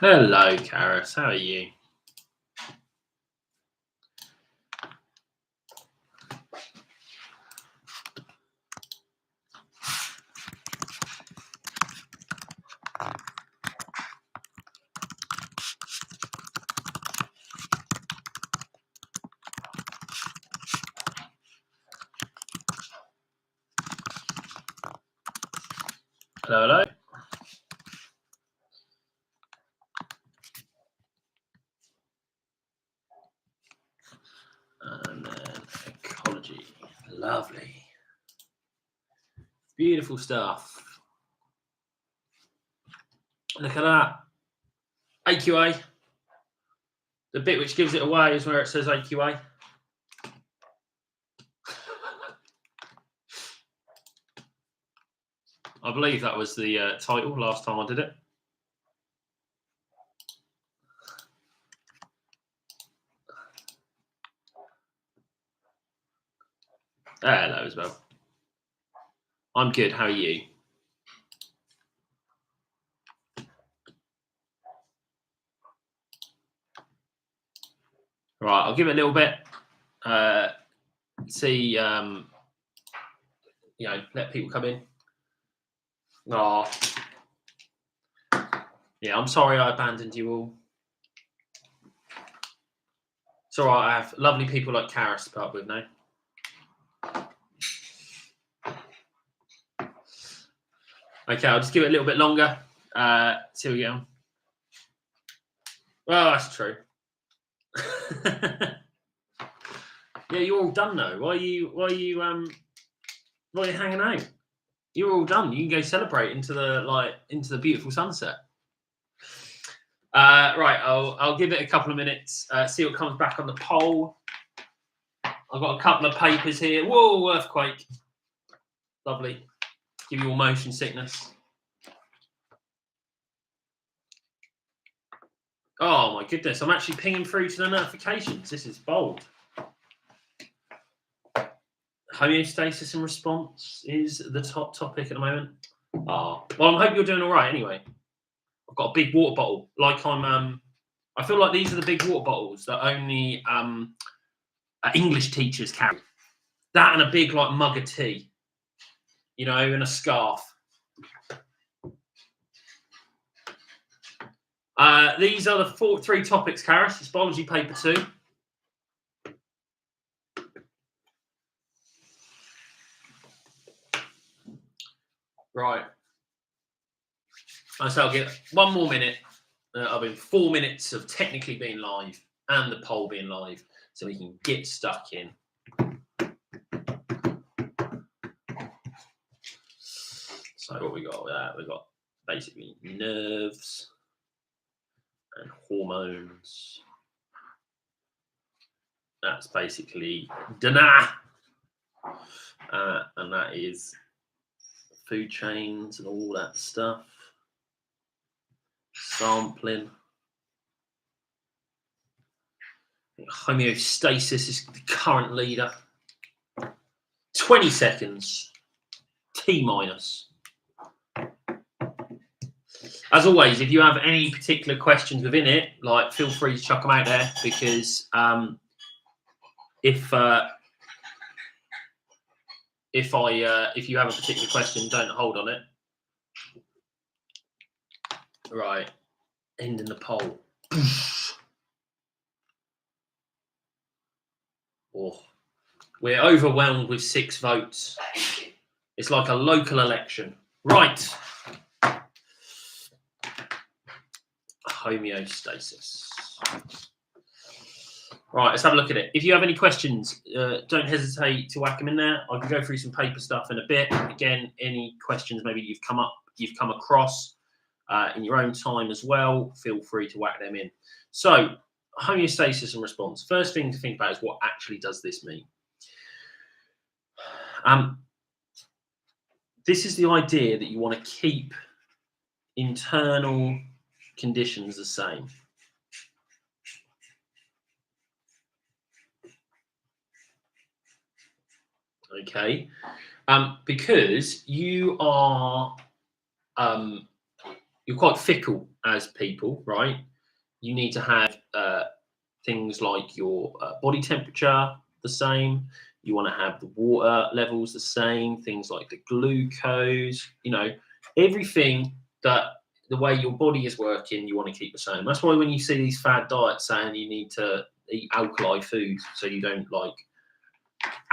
Hello, Karis. How are you? Hello, hello. And then ecology. Lovely. Beautiful stuff. Look at that. AQA. The bit which gives it away is where it says AQA. I believe that was the title last time I did it. Hello as well. I'm good. How are you? Right, I'll give it a little bit. See, let people come in. Oh, yeah, I'm sorry I abandoned you all. It's all right. I have lovely people like Karis to put up with now. Okay, I'll just give it a little bit longer. See how we get on. Well, that's true. Yeah, you're all done though. Why are you hanging out? You're all done. You can go celebrate into the beautiful sunset. Right, I'll give it a couple of minutes. See what comes back on the poll. I've got a couple of papers here. Whoa, earthquake. Lovely. Give you all motion sickness. Oh my goodness, I'm actually pinging through to the notifications. This is bold. Homeostasis and response is the top topic at the moment. Oh, well, I hope you're doing all right anyway. I've got a big water bottle. I feel like these are the big water bottles that only English teachers carry. That and a big mug of tea, and a scarf. These are the three topics, Karis. It's biology paper 2. Right. So I'll give 1 more minute. I've been 4 minutes of technically being live and the poll being live, so we can get stuck in. So what we got with that? We've got basically nerves and hormones. That's basically dana. And that is food chains and all that stuff. Sampling. Homeostasis is the current leader. 20 seconds. T minus. As always, if you have any particular questions within it, feel free to chuck them out there, because if you have a particular question, don't hold on it. Right, ending the poll. Oh, we're overwhelmed with 6 votes. It's like a local election. Right. Homeostasis. Right, let's have a look at it. If you have any questions, don't hesitate to whack them in there. I can go through some paper stuff in a bit. Again, any questions maybe you've come across in your own time as well, feel free to whack them in. So, homeostasis and response. First thing to think about is, what actually does this mean? This is the idea that you want to keep internal conditions the same. Okay, because you are you're quite fickle as people, right? You need to have things like your body temperature the same. You want to have the water levels the same. Things like the glucose. You know, everything that the way your body is working, you want to keep the same. That's why when you see these fad diets saying you need to eat alkali foods so you don't like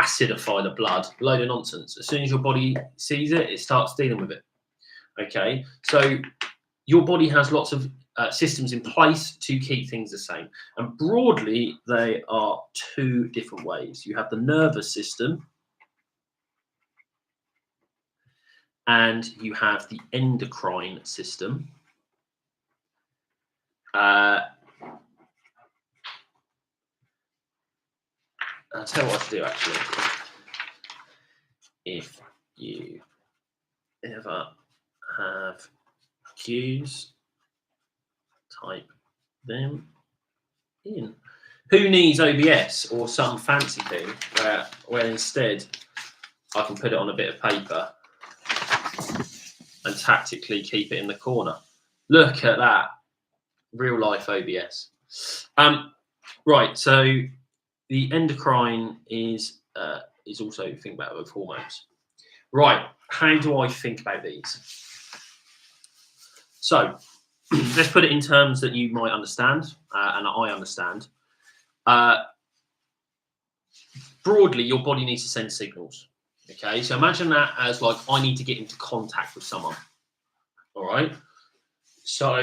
acidify the blood, load of nonsense. As soon as your body sees it, it starts dealing with it. Okay, so your body has lots of systems in place to keep things the same. And broadly, they are two different ways. You have the nervous system and you have the endocrine system. I'll tell you what to do, actually. If you ever have cues, type them in. Who needs OBS or some fancy thing where instead I can put it on a bit of paper and tactically keep it in the corner? Look at that. Real life OBS. Right, so the endocrine is also think about it with hormones. Right, how do I think about these? So let's put it in terms that you might understand and I understand. Broadly, your body needs to send signals. Okay, so imagine that as like I need to get into contact with someone. All right. So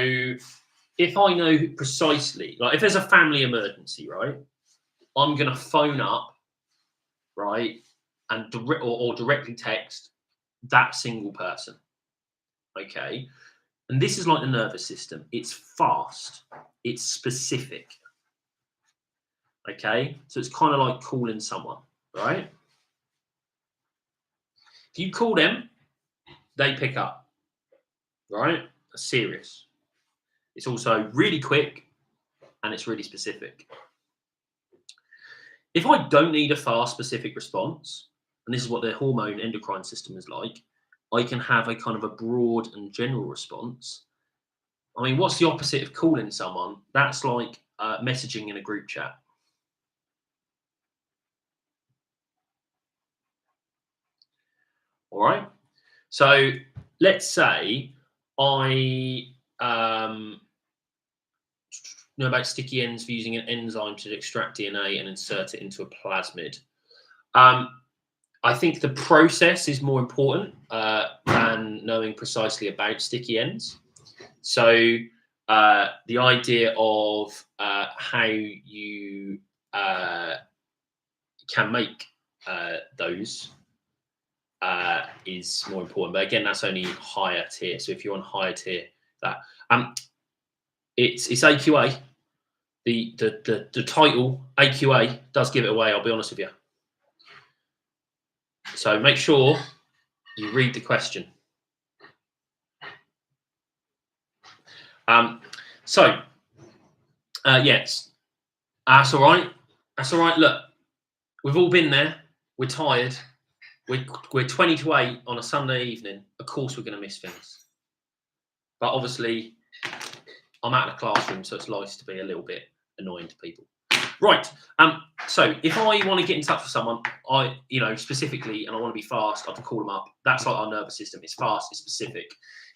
if I know precisely, like if there's a family emergency, right, I'm going to phone up, right, and directly text that single person. Okay. And this is like the nervous system. It's fast. It's specific. Okay. So it's kind of like calling someone, right? If you call them, they pick up, right? That's serious. It's also really quick and it's really specific. If I don't need a fast, specific response, and this is what the hormone endocrine system is like, I can have a kind of a broad and general response. I mean, what's the opposite of calling someone? That's like messaging in a group chat. All right. So let's say I know about sticky ends for using an enzyme to extract DNA and insert it into a plasmid. I think the process is more important than knowing precisely about sticky ends. So the idea of how you can make those is more important. But again, that's only higher tier. So if you're on higher tier, that it's AQA. The title AQA does give it away. I'll be honest with you. So make sure you read the question. Yes, that's all right. That's all right. Look, we've all been there. We're tired. We're 20 to 8 on a Sunday evening. Of course, we're going to miss things. But obviously, I'm out of the classroom, so it's nice to be a little bit annoying to people. Right. So if I want to get in touch with someone, specifically, and I want to be fast, I have to call them up. That's like our nervous system. It's fast, it's specific.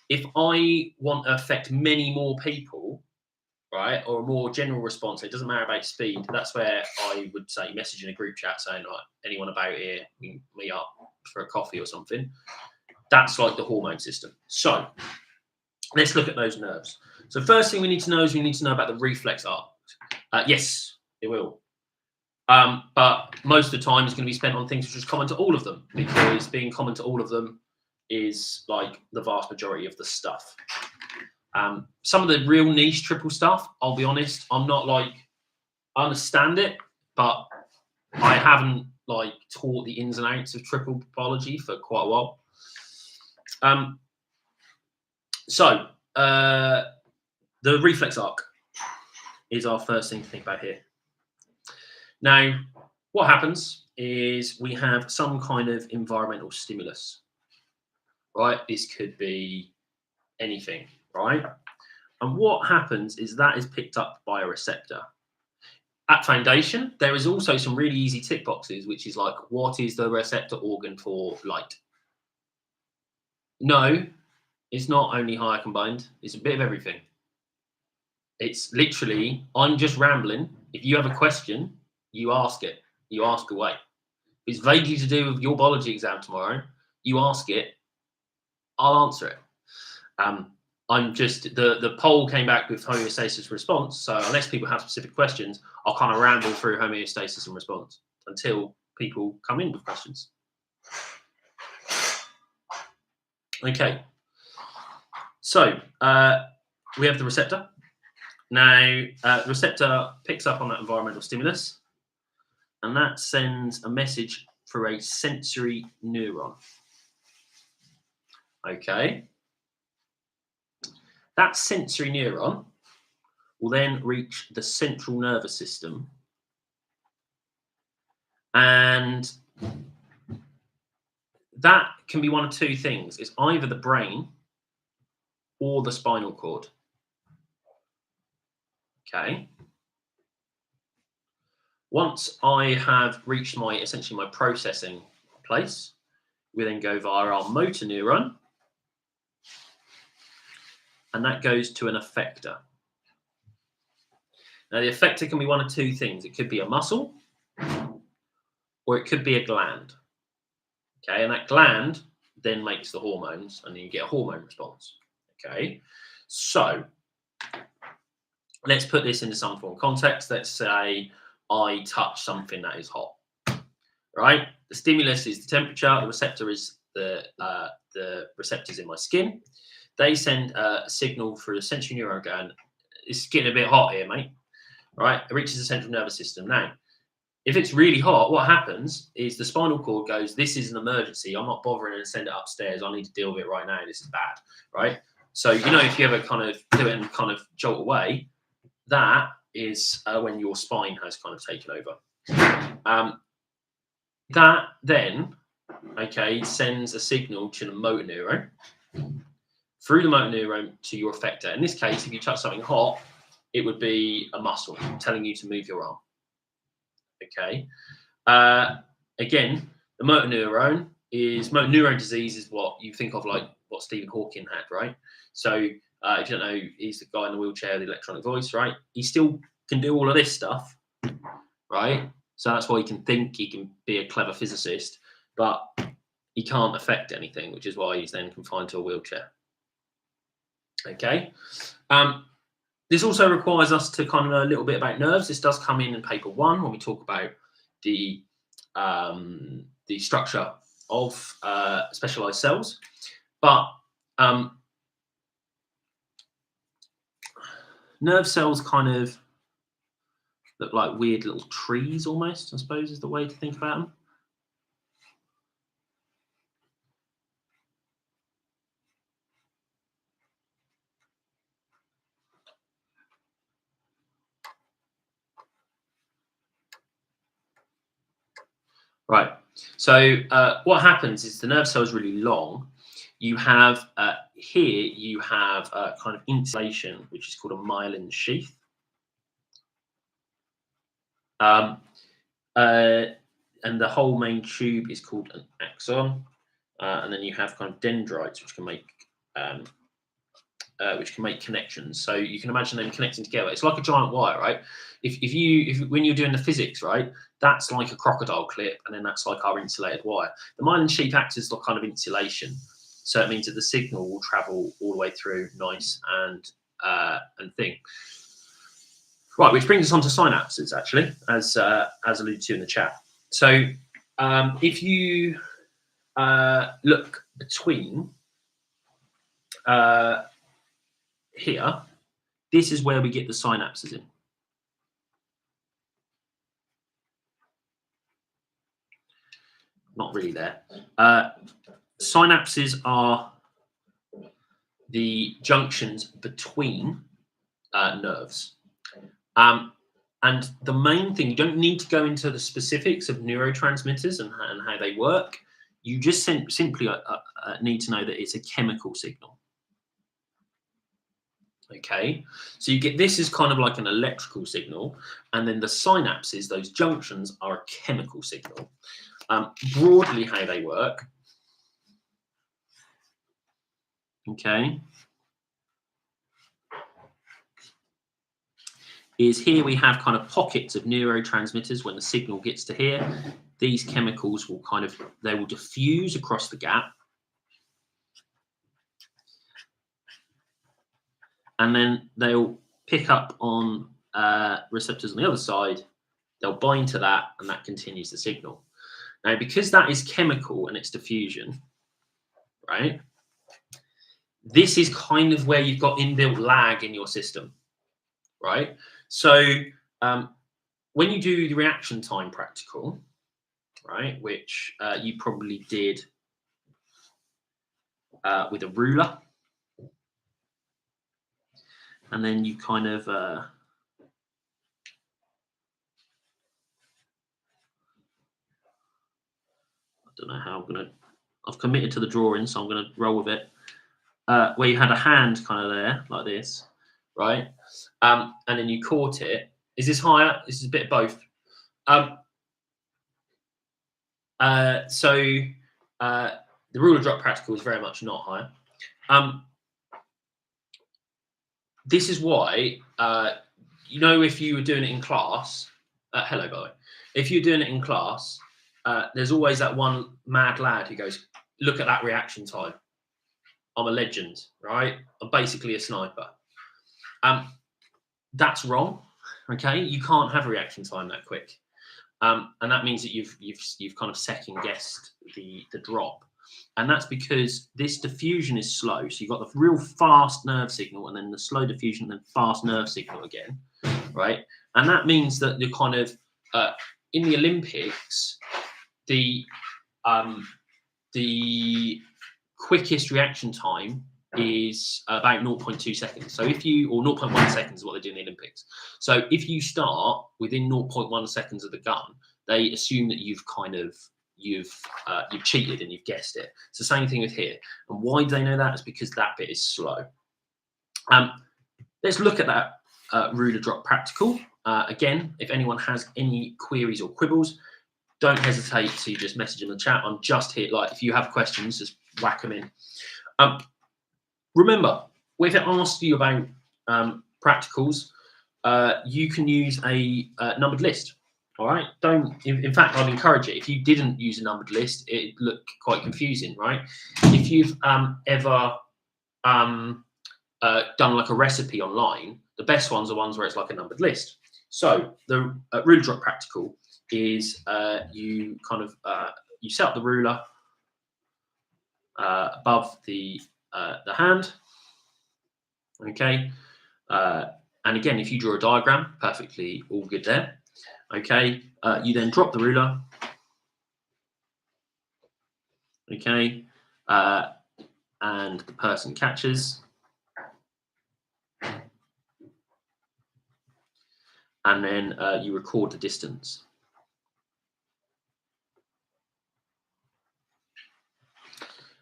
If I want to affect many more people, right, or a more general response, it doesn't matter about speed. That's where I would say message in a group chat saying, right, anyone about here, meet up for a coffee or something. That's like the hormone system. So let's look at those nerves. So first thing we need to know is we need to know about the reflex arc. Yes, it will. But most of the time it's going to be spent on things which is common to all of them, because being common to all of them is like the vast majority of the stuff. Some of the real niche triple stuff, I'll be honest, I'm not like, I understand it, but I haven't like taught the ins and outs of triple biology for quite a while. The reflex arc is our first thing to think about here. Now, what happens is we have some kind of environmental stimulus, right? This could be anything. right? And what happens is that is picked up by a receptor. At foundation, there is also some really easy tick boxes, which is like, what is the receptor organ for light? No, it's not only higher combined. It's a bit of everything. It's literally, I'm just rambling. If you have a question, you ask it. You ask away. If it's vaguely to do with your biology exam tomorrow, you ask it, I'll answer it. I'm just, the poll came back with homeostasis response. So unless people have specific questions, I'll kind of ramble through homeostasis and response until people come in with questions. Okay. So we have the receptor. Now, the receptor picks up on that environmental stimulus, and that sends a message through a sensory neuron. Okay. That sensory neuron will then reach the central nervous system, and that can be one of two things. It's either the brain or the spinal cord. Okay. Once I have reached essentially my processing place, we then go via our motor neuron, and that goes to an effector. Now, the effector can be one of two things. It could be a muscle, or it could be a gland. Okay, and that gland then makes the hormones, and you get a hormone response. Okay, so let's put this into some form of context. Let's say I touch something that is hot, right? The stimulus is the temperature. The receptor is the receptors in my skin. They send a signal through the sensory neuron going, it's getting a bit hot here, mate. Right? It reaches the central nervous system. Now, if it's really hot, what happens is the spinal cord goes, this is an emergency. I'm not bothering and send it upstairs. I need to deal with it right now. This is bad, right? So, if you ever kind of do it and kind of jolt away, that is when your spine has kind of taken over. That then, okay, sends a signal to the motor neuron, through the motor neuron to your effector. In this case, if you touch something hot, it would be a muscle telling you to move your arm. Okay. Again, the motor neuron disease is what you think of like what Stephen Hawking had, right? So if you don't know, he's the guy in the wheelchair, the electronic voice, right? He still can do all of this stuff, right? So that's why he can think, he can be a clever physicist, but he can't affect anything, which is why he's then confined to a wheelchair. Okay. This also requires us to kind of know a little bit about nerves. This does come in paper 1 when we talk about the structure of specialized cells. But nerve cells kind of look like weird little trees almost, I suppose, is the way to think about them. Right. So what happens is the nerve cell is really long. You have here you have a kind of insulation, which is called a myelin sheath. And the whole main tube is called an axon. And then you have kind of dendrites, which can make connections. So you can imagine them connecting together. It's like a giant wire, right? If when you're doing the physics, right, that's like a crocodile clip, and then that's like our insulated wire. The myelin sheath acts as like kind of insulation, so it means that the signal will travel all the way through, nice and thing. Right, which brings us on to synapses, actually, as alluded to in the chat. So if you look between here, this is where we get the synapses in. Not really there. Synapses are the junctions between nerves. And the main thing, you don't need to go into the specifics of neurotransmitters and how they work. You just simply need to know that it's a chemical signal. Okay, so you get this is kind of like an electrical signal, and then the synapses, those junctions, are a chemical signal. Broadly, how they work. Okay, is here we have kind of pockets of neurotransmitters. When the signal gets to here, these chemicals will they will diffuse across the gap, and then they'll pick up on receptors on the other side. They'll bind to that, and that continues the signal. Now, because that is chemical and it's diffusion, right? This is kind of where you've got inbuilt lag in your system, right? So when you do the reaction time practical, right, which you probably did with a ruler, and then you kind of I don't know how I've committed to the drawing, so I'm gonna roll with it. Where you had a hand kind of there, like this, right? And then you caught it. Is this higher? This is a bit of both. The ruler drop practical is very much not higher. This is why, if you were doing it in class, hello, by the way. If you're doing it in class, there's always that one mad lad who goes, look at that reaction time. I'm a legend, right? I'm basically a sniper. That's wrong, okay? You can't have a reaction time that quick. And that means that you've kind of second guessed the drop. And that's because this diffusion is slow. So you've got the real fast nerve signal and then the slow diffusion and then fast nerve signal again, right? And that means that you're kind of, in the Olympics, the quickest reaction time is about 0.2 seconds. So or 0.1 seconds is what they do in the Olympics. So if you start within 0.1 seconds of the gun, they assume that you've cheated and you've guessed it. It's the same thing with here. And why do they know that? Is because that bit is slow. Let's look at that ruler drop practical. Again, if anyone has any queries or quibbles, don't hesitate to just message in the chat. I'm just here. Like, if you have questions, just whack them in. Remember, if it asks you about practicals, you can use a numbered list. All right. In fact, I'd encourage it. If you didn't use a numbered list, it'd look quite confusing, right? If you've ever done like a recipe online, the best ones are ones where it's like a numbered list. So the ruler drop practical is you set up the ruler above the hand. Okay. And again, if you draw a diagram, perfectly all good there. Okay. You then drop the ruler. Okay. And the person catches. And then you record the distance.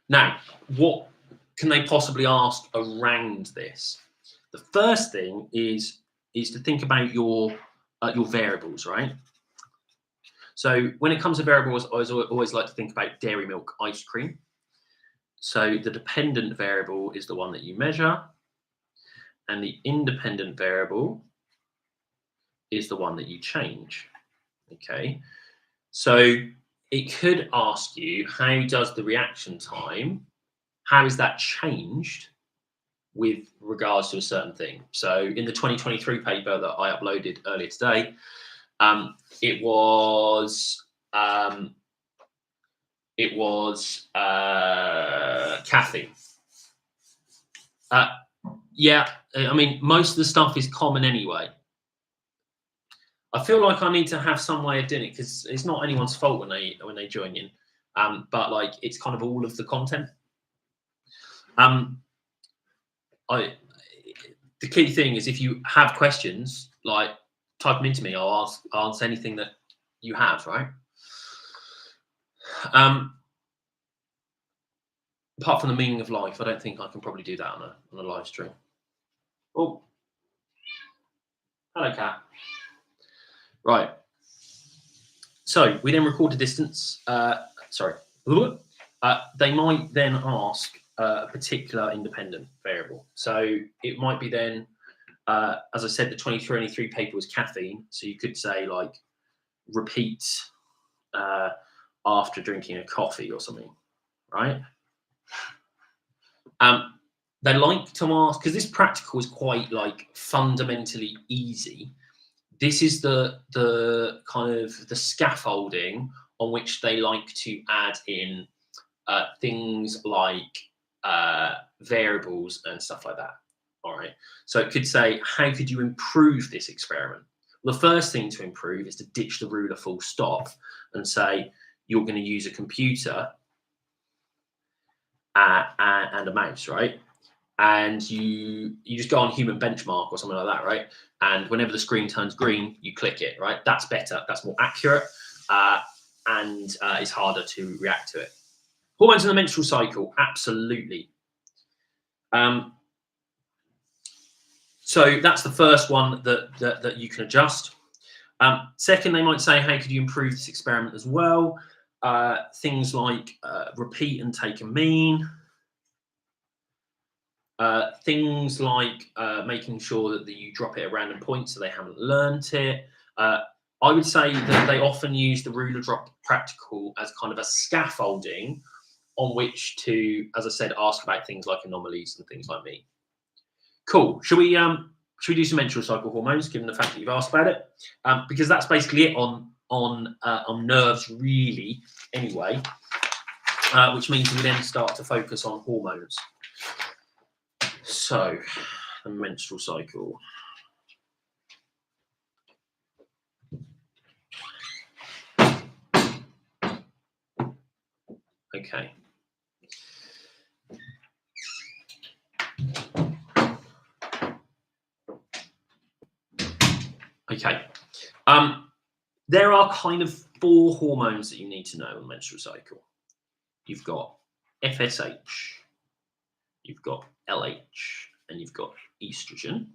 Now, what can they possibly ask around this? The first thing is to think about your variables, right? So when it comes to variables, I always like to think about dairy milk ice cream. So the dependent variable is the one that you measure, and the independent variable is the one that you change. Okay, so it could ask you, how does the reaction time, how is that changed with regards to a certain thing? So in the 2023 paper that I uploaded earlier today, it was Kathy. Yeah, I mean, most of the stuff is common anyway. I feel like I need to have some way of doing it because it's not anyone's fault when they join in, but like it's kind of all of the content. The key thing is if you have questions, like type them into me. I'll answer anything that you have, right? Apart from the meaning of life, I don't think I can probably do that on a live stream. Oh, hello, cat. Right. So we then record the distance. Sorry. They might then ask a particular independent variable. So it might be then, as I said, the 23andMe paper was caffeine. So you could say like repeat after drinking a coffee or something, right? They like to ask, because this practical is quite like fundamentally easy. This is the kind of the scaffolding on which they like to add in things like variables and stuff like that. All right. So it could say, how could you improve this experiment? Well, the first thing to improve is to ditch the ruler full stop and say you're going to use a computer and a mouse, right? And you just go on human benchmark or something like that, right? And whenever the screen turns green, you click it, right? That's better. That's more accurate, and it's harder to react to it. Hormones in the menstrual cycle, absolutely. So that's the first one that you can adjust. Second, they might say, how could you improve this experiment as well? Things like repeat and take a mean. Things like making sure that you drop it at random points so they haven't learnt it. I would say that they often use the ruler drop practical as kind of a scaffolding on which to, as I said, ask about things like anomalies and things like me. Cool. Should we do some menstrual cycle hormones, given the fact that you've asked about it? Because that's basically it on nerves, really. Anyway, which means we then start to focus on hormones. So, the menstrual cycle. Okay. Okay. There are kind of 4 hormones that you need to know in the menstrual cycle. You've got FSH, you've got LH, and you've got estrogen.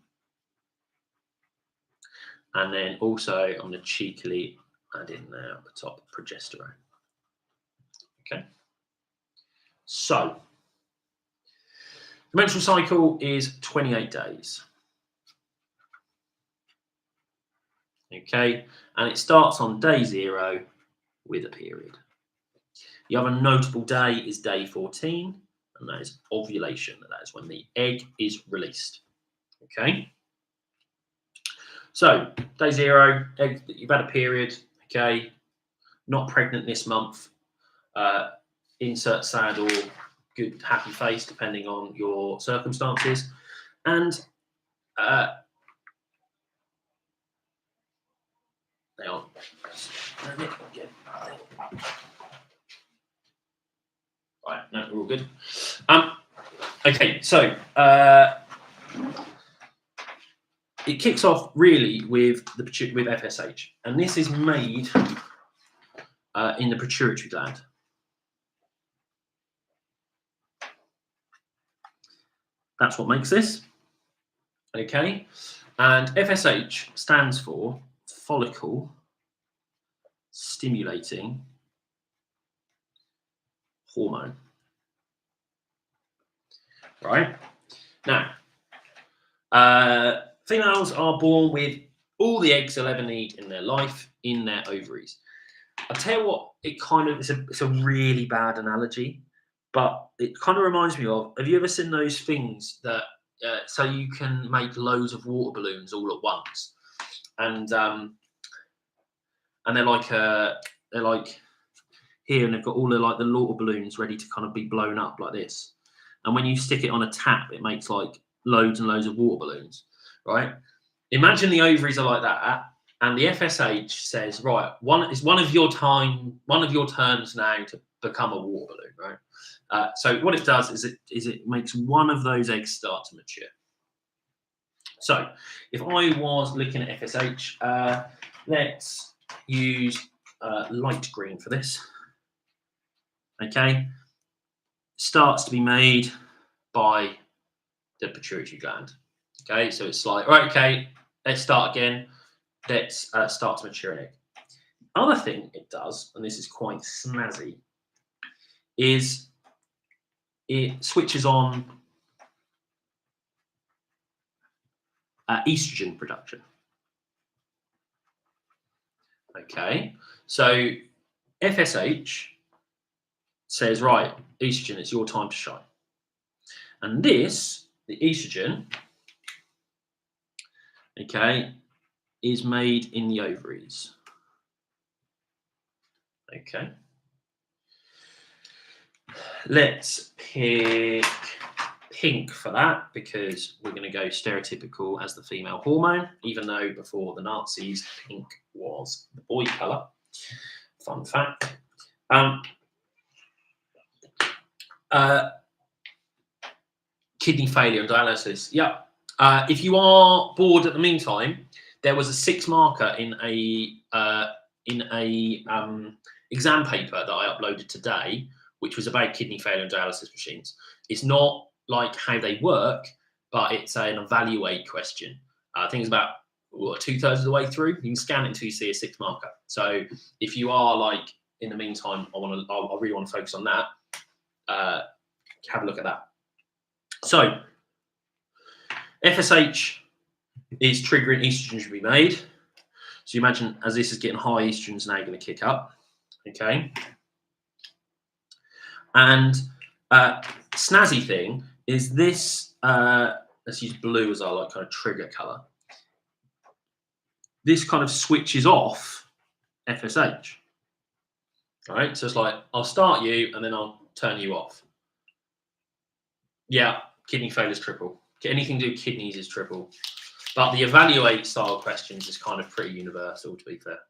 And then also, I'm going to cheekily add in there at the top, progesterone. Okay. So, the menstrual cycle is 28 days. Okay, and it starts on day 0 with a period. The other notable day is day 14, and that is ovulation. That is when the egg is released. Okay, so day 0, egg, you've had a period. Okay, not pregnant this month. Insert sad or good happy face depending on your circumstances, and hang on. Right, no, we're all good. Okay, so it kicks off really with FSH, and this is made in the pituitary gland. That's what makes this. Okay, and FSH stands for follicle stimulating hormone. Right now, females are born with all the eggs they'll ever need in their life in their ovaries. I'll tell you what, it's a really bad analogy, but it kind of reminds me of, have you ever seen those things that so you can make loads of water balloons all at once, and they're like here, and they've got all the water balloons ready to kind of be blown up like this, and when you stick it on a tap, it makes like loads and loads of water balloons, right? Imagine the ovaries are like that, and the FSH says, right, it's one of your turns now to become a water balloon, right? So what it does is it makes one of those eggs start to mature. So if I was looking at FSH, let's use light green for this. Okay, starts to be made by the pituitary gland. Okay, so it's like, right, okay, let's start again. Let's start to mature an egg. Other thing it does, and this is quite snazzy, is it switches on estrogen production. Okay, so FSH says, right, estrogen, it's your time to shine. And this, the estrogen, okay, is made in the ovaries. Okay. Let's pick pink for that because we're going to go stereotypical as the female hormone, even though before the Nazis, pink was the boy colour. Fun fact. Kidney failure and dialysis. Yeah. If you are bored at the meantime, there was a 6 marker in a exam paper that I uploaded today, which was about kidney failure and dialysis machines. It's not like how they work, but it's an evaluate question. I think it's about 2/3 of the way through. You can scan it until you see a 6 marker. So if you are like in the meantime, I really want to focus on that. Have a look at that. So FSH is triggering estrogen to be made. So you imagine as this is getting high, estrogen's now going to kick up. Okay. And snazzy thing is this, let's use blue as our like kind of trigger color. This kind of switches off FSH. All right. So it's like, I'll start you and then I'll turn you off. Yeah. Kidney failure is triple. Anything to do with kidneys is triple. But the evaluate style questions is kind of pretty universal, to be fair.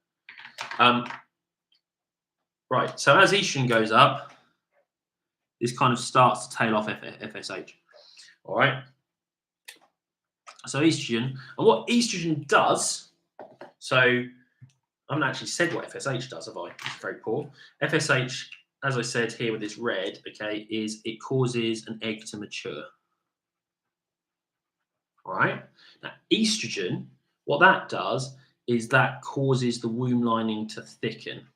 Right, so as estrogen goes up, this kind of starts to tail off FSH. All right. So estrogen, and what estrogen does, so I haven't actually said what FSH does, have I? It's very poor. FSH, as I said here with this red, okay, is it causes an egg to mature. All right. Now, estrogen, what that does is that causes the womb lining to thicken,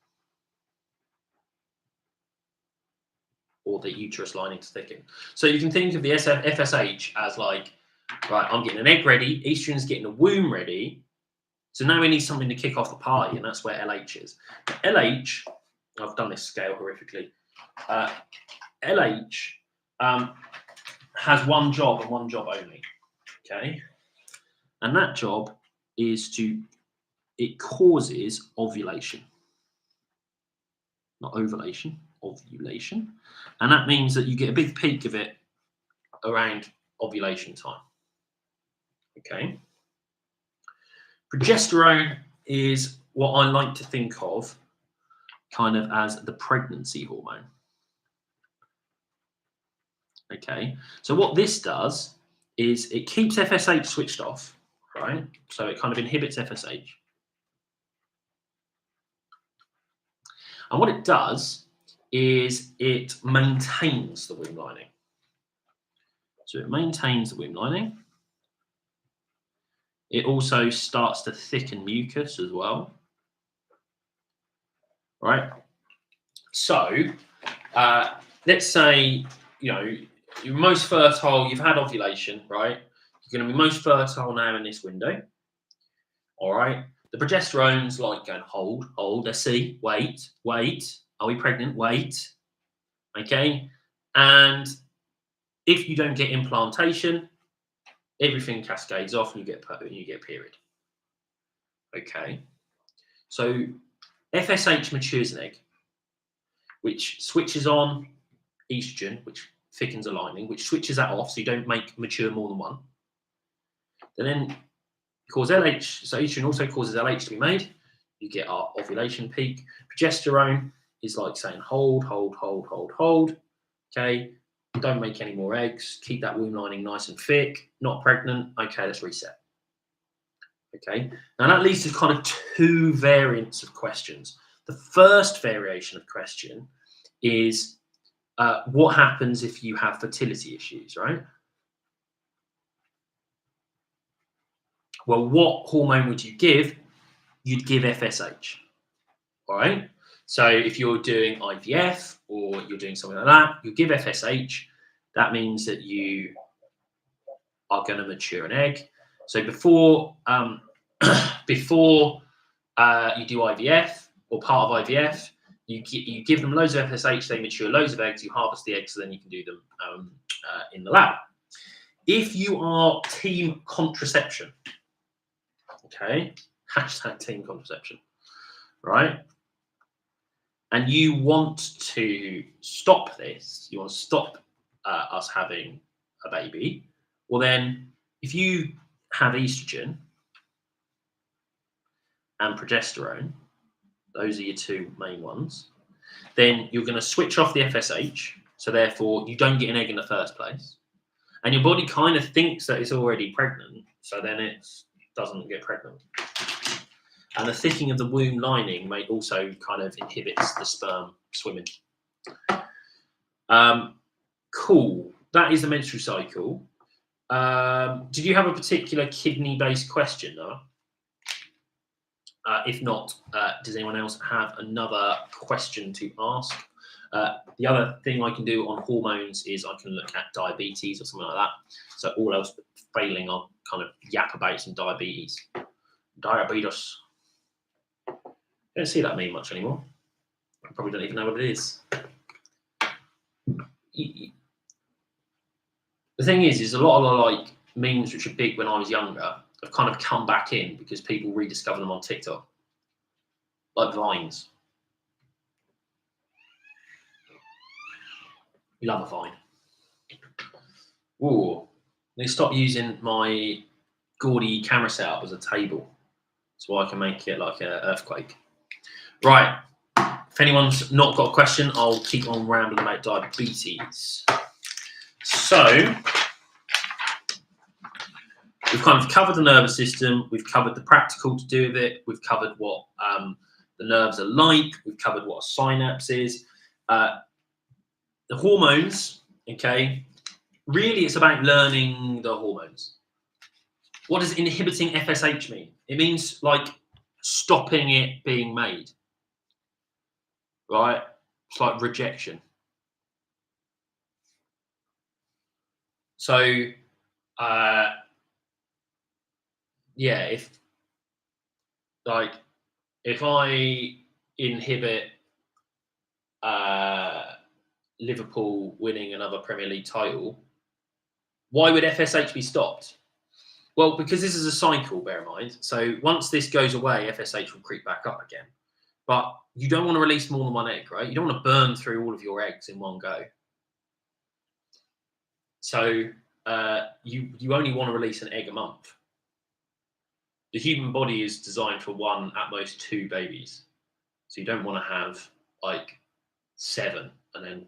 or the uterus lining to thicken. So you can think of the FSH as like, right, I'm getting an egg ready, estrogen's getting a womb ready. So now we need something to kick off the party, and that's where LH is. LH, I've done this scale horrifically. LH has one job and one job only. Okay. And that job is it causes ovulation. Not ovulation, ovulation. And that means that you get a big peak of it around ovulation time. Okay. Progesterone is what I like to think of kind of as the pregnancy hormone. Okay. So what this does is it keeps FSH switched off, right? So it kind of inhibits FSH. And what it does is it maintains the womb lining. So it maintains the womb lining. It also starts to thicken mucus as well. Right? So let's say, you're most fertile, you've had ovulation, right? You're going to be most fertile now in this window. All right? The progesterone's like going, hold, let's see, wait, are we pregnant? Wait. Okay? And if you don't get implantation, everything cascades off and you get a period. Okay? So FSH matures an egg, which switches on estrogen, which thickens a lining, which switches that off so you don't mature more than one. Then cause LH, so estrogen also causes LH to be made. You get our ovulation peak. Progesterone is like saying hold. Okay, don't make any more eggs. Keep that womb lining nice and thick. Not pregnant. Okay, let's reset. Okay, now that leads to kind of 2 variants of questions. The first variation of question is what happens if you have fertility issues, right? Well, what hormone would you give? You'd give FSH. All right. So if you're doing IVF or you're doing something like that, you give FSH. That means that you are going to mature an egg. So before before you do IVF or part of IVF, you give them loads of FSH. They mature loads of eggs. You harvest the eggs, so then you can do them in the lab. If you are team contraception, okay, hashtag team contraception, right? And you want to stop this, you want to stop us having a baby, well then, if you have estrogen and progesterone, those are your two main ones, then you're going to switch off the FSH, so therefore you don't get an egg in the first place. And your body kind of thinks that it's already pregnant, so then it doesn't get pregnant. And the thickening of the womb lining may also kind of inhibits the sperm swimming. Cool. That is the menstrual cycle. Did you have a particular kidney-based question, Noah? If not, does anyone else have another question to ask? The other thing I can do on hormones is I can look at diabetes or something like that. So all else failing, I'll kind of yap about some diabetes. Diabetes. I don't see that meme much anymore. I probably don't even know what it is. The thing is a lot of like memes which are big when I was younger have kind of come back in because people rediscover them on TikTok, like Vines. You love a Vine. Ooh, I need to stop using my gaudy camera setup as a table so I can make it like an earthquake. Right. If anyone's not got a question, I'll keep on rambling about diabetes. So, we've kind of covered the nervous system. We've covered the practical to do with it. We've covered what the nerves are like. We've covered what a synapse is. The hormones, okay, really it's about learning the hormones. What does inhibiting FSH mean? It means like stopping it being made. Right? It's like rejection. So, yeah, if I inhibit Liverpool winning another Premier League title, why would FSH be stopped? Well, because this is a cycle, bear in mind. So once this goes away, FSH will creep back up again. But you don't want to release more than one egg, right? You don't want to burn through all of your eggs in one go. So you only want to release an egg a month. The human body is designed for one, at most two babies. So you don't want to have like 7 and then.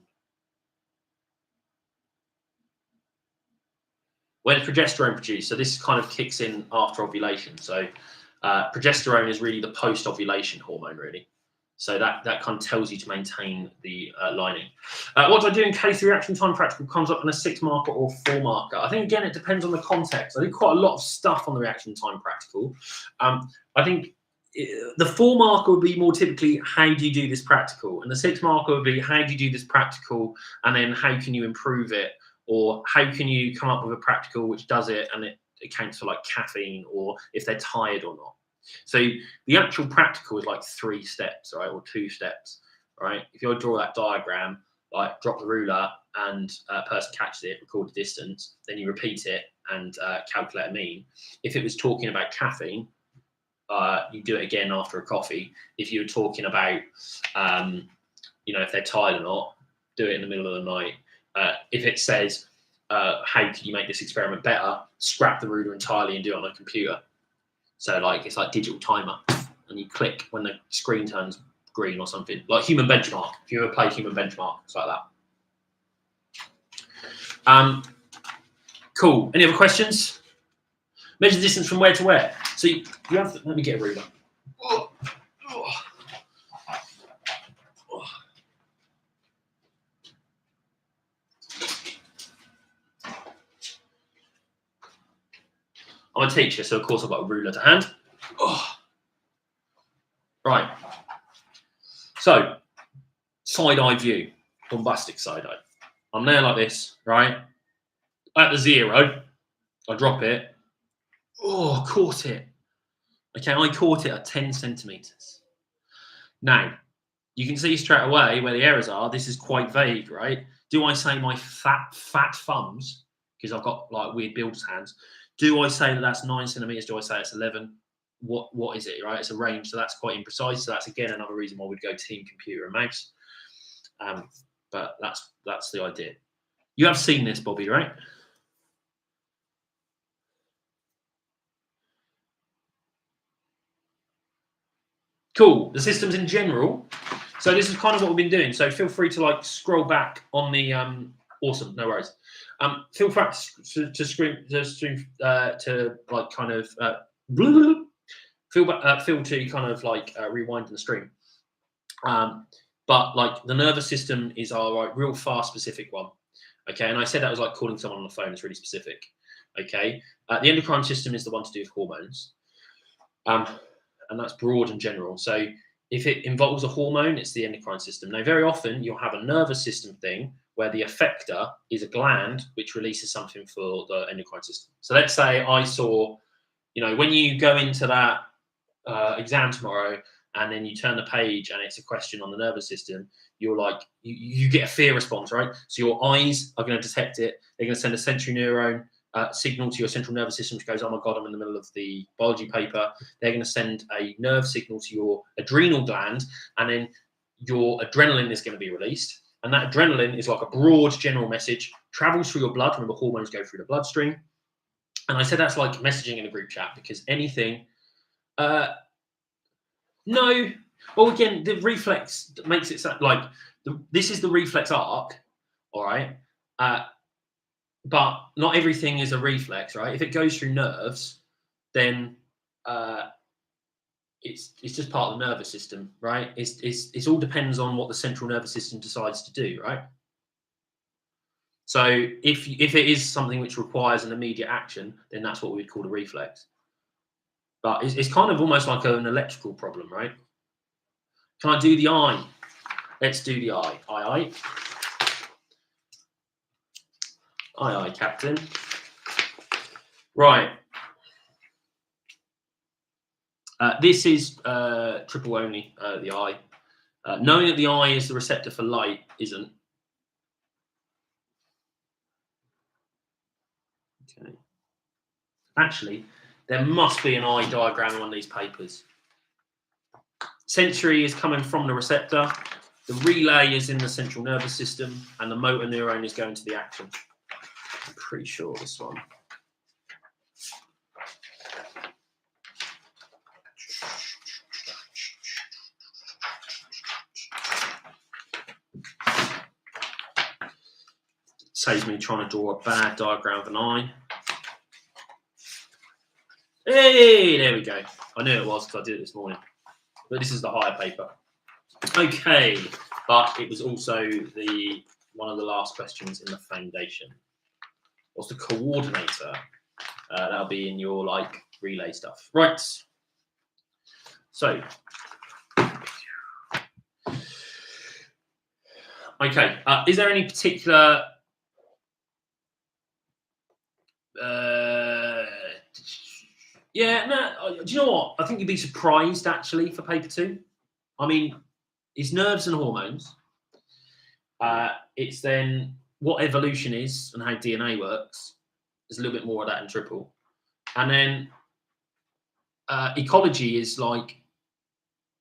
When progesterone produced, so this kind of kicks in after ovulation. So progesterone is really the post-ovulation hormone, really. So that kind of tells you to maintain the lining. What do I do in case the reaction time practical comes up in a 6 marker or 4 marker? I think, again, it depends on the context. I do quite a lot of stuff on the reaction time practical. I think the 4 marker would be more typically, how do you do this practical? And the 6 marker would be, how do you do this practical? And then how can you improve it? Or how can you come up with a practical which does it and it accounts for like caffeine, or if they're tired or not. So the actual practical is like 3 steps, right, or 2 steps, right? If you draw that diagram, like drop the ruler and a person catches it, record the distance, then you repeat it and calculate a mean. If it was talking about caffeine, you do it again after a coffee. If you were talking about, if they're tired or not, do it in the middle of the night. If it says, how can you make this experiment better, scrap the ruler entirely and do it on a computer. So like it's like digital timer, and you click when the screen turns green or something. Like human benchmark. If you ever play human benchmark, it's like that. Cool. Any other questions? Measure the distance from where to where. So you have to, let me get a ruler. I'm a teacher, so of course I've got a ruler to hand. Oh. Right. So, side-eye view, bombastic side-eye. I'm there like this, right? At the 0, I drop it. Oh, caught it. Okay, I caught it at 10 centimeters. Now, you can see straight away where the errors are. This is quite vague, right? Do I say my fat thumbs, because I've got like weird builder's hands? Do I say that that's 9 centimeters? Do I say it's 11? What is it, right? It's a range, so that's quite imprecise. So that's again another reason why we'd go team computer and mouse. But that's the idea. You have seen this, Bobby, right? Cool. The systems in general. So this is kind of what we've been doing. So feel free to like scroll back on the awesome, no worries. Feel free to like kind of feel to kind of like rewind the stream. But like the nervous system is our like real fast specific one. Okay, and I said that was like calling someone on the phone. It's really specific. Okay, the endocrine system is the one to do with hormones, and that's broad and general. So if it involves a hormone, it's the endocrine system. Now, very often you'll have a nervous system thing where the effector is a gland which releases something for the endocrine system. So let's say I saw, you know, when you go into that exam tomorrow and then you turn the page and it's a question on the nervous system, you're like, you get a fear response, right? So your eyes are going to detect it. They're going to send a sensory neuron signal to your central nervous system, which goes, oh my God, I'm in the middle of the biology paper. They're going to send a nerve signal to your adrenal gland, and then your adrenaline is going to be released. And that adrenaline is like a broad general message, travels through your blood. Remember, hormones go through the bloodstream. And I said that's like messaging in a group chat, because anything... no. Well, again, the reflex makes it sound like this is the reflex arc, all right? But not everything is a reflex, right? If it goes through nerves, then it's just part of the nervous system, right? It all depends on what the central nervous system decides to do, right? So if it is something which requires an immediate action, then that's what we would call a reflex. But it's kind of almost like an electrical problem, right? Can I do the eye? Let's do the eye. Aye, aye. Aye, aye, Captain. Right. This is triple only, the eye. Knowing that the eye is the receptor for light isn't. Okay. Actually, there must be an eye diagram in one of these papers. Sensory is coming from the receptor. The relay is in the central nervous system, and the motor neuron is going to the action. I'm pretty sure this one. Saves me trying to draw a bad diagram of an eye. Hey, there we go. I knew it was because I did it this morning. But this is the higher paper. Okay, but it was also one of the last questions in the foundation. What's the coordinator? That'll be in your like relay stuff. Right. So, okay. Is there any particular yeah, no, do you know what? I think you'd be surprised actually for paper 2. I mean, it's nerves and hormones. It's then what evolution is and how DNA works. There's a little bit more of that in triple. And then ecology is like,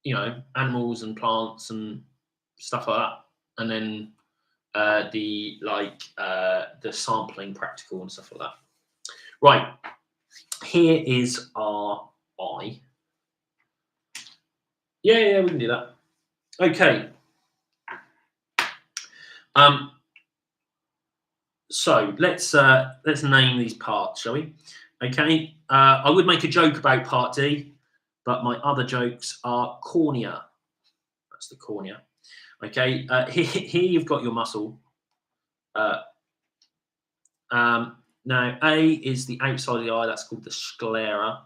you know, animals and plants and stuff like that. And then the sampling practical and stuff like that. Right. Here is our eye. Yeah, we can do that. Okay. So let's name these parts, shall we? Okay. I would make a joke about part D, but my other jokes are cornea. That's the cornea. Okay. Here you've got your muscle. Now, A is the outside of the eye. That's called the sclera.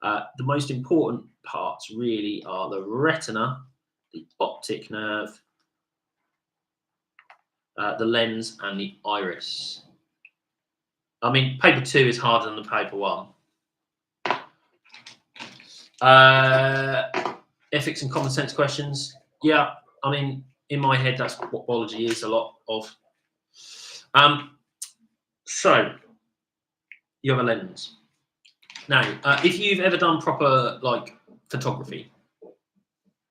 The most important parts really are the retina, the optic nerve, the lens, and the iris. I mean, paper 2 is harder than the paper 1. Ethics and common sense questions. Yeah, I mean, in my head, that's what biology is a lot of. So, you have a lens. Now, if you've ever done proper, like, photography,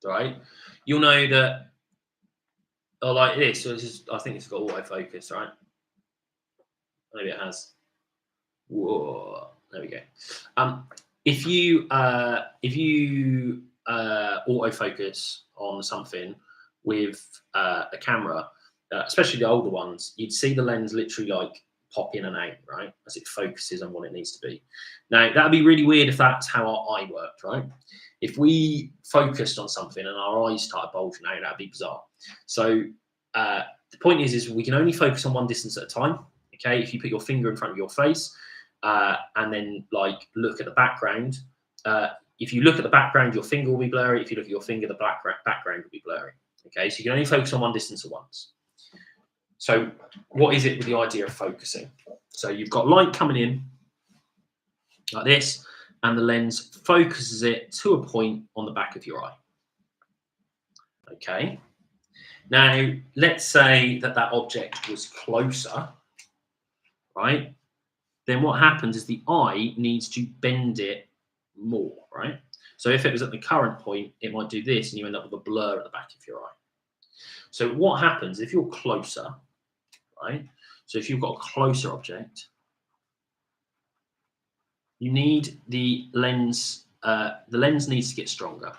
right, you'll know that, like this, so I think it's got autofocus, right? Maybe it has. Whoa, there we go. If you autofocus on something with a camera, especially the older ones, you'd see the lens literally like pop in and out, right, as it focuses on what it needs to be. Now, that'd be really weird if that's how our eye worked, right? If we focused on something and our eyes started bulging out, that'd be bizarre. So the point is we can only focus on one distance at a time. Okay, if you put your finger in front of your face and then like look at the background, if you look at the background, your finger will be blurry. If you look at your finger, the background will be blurry. Okay, so you can only focus on one distance at once. So what is it with the idea of focusing? So you've got light coming in like this, and the lens focuses it to a point on the back of your eye. Okay. Now, let's say that object was closer, right? Then what happens is the eye needs to bend it more, right? So if it was at the current point, it might do this, and you end up with a blur at the back of your eye. So what happens if you're closer, right? So if you've got a closer object, you need the lens needs to get stronger.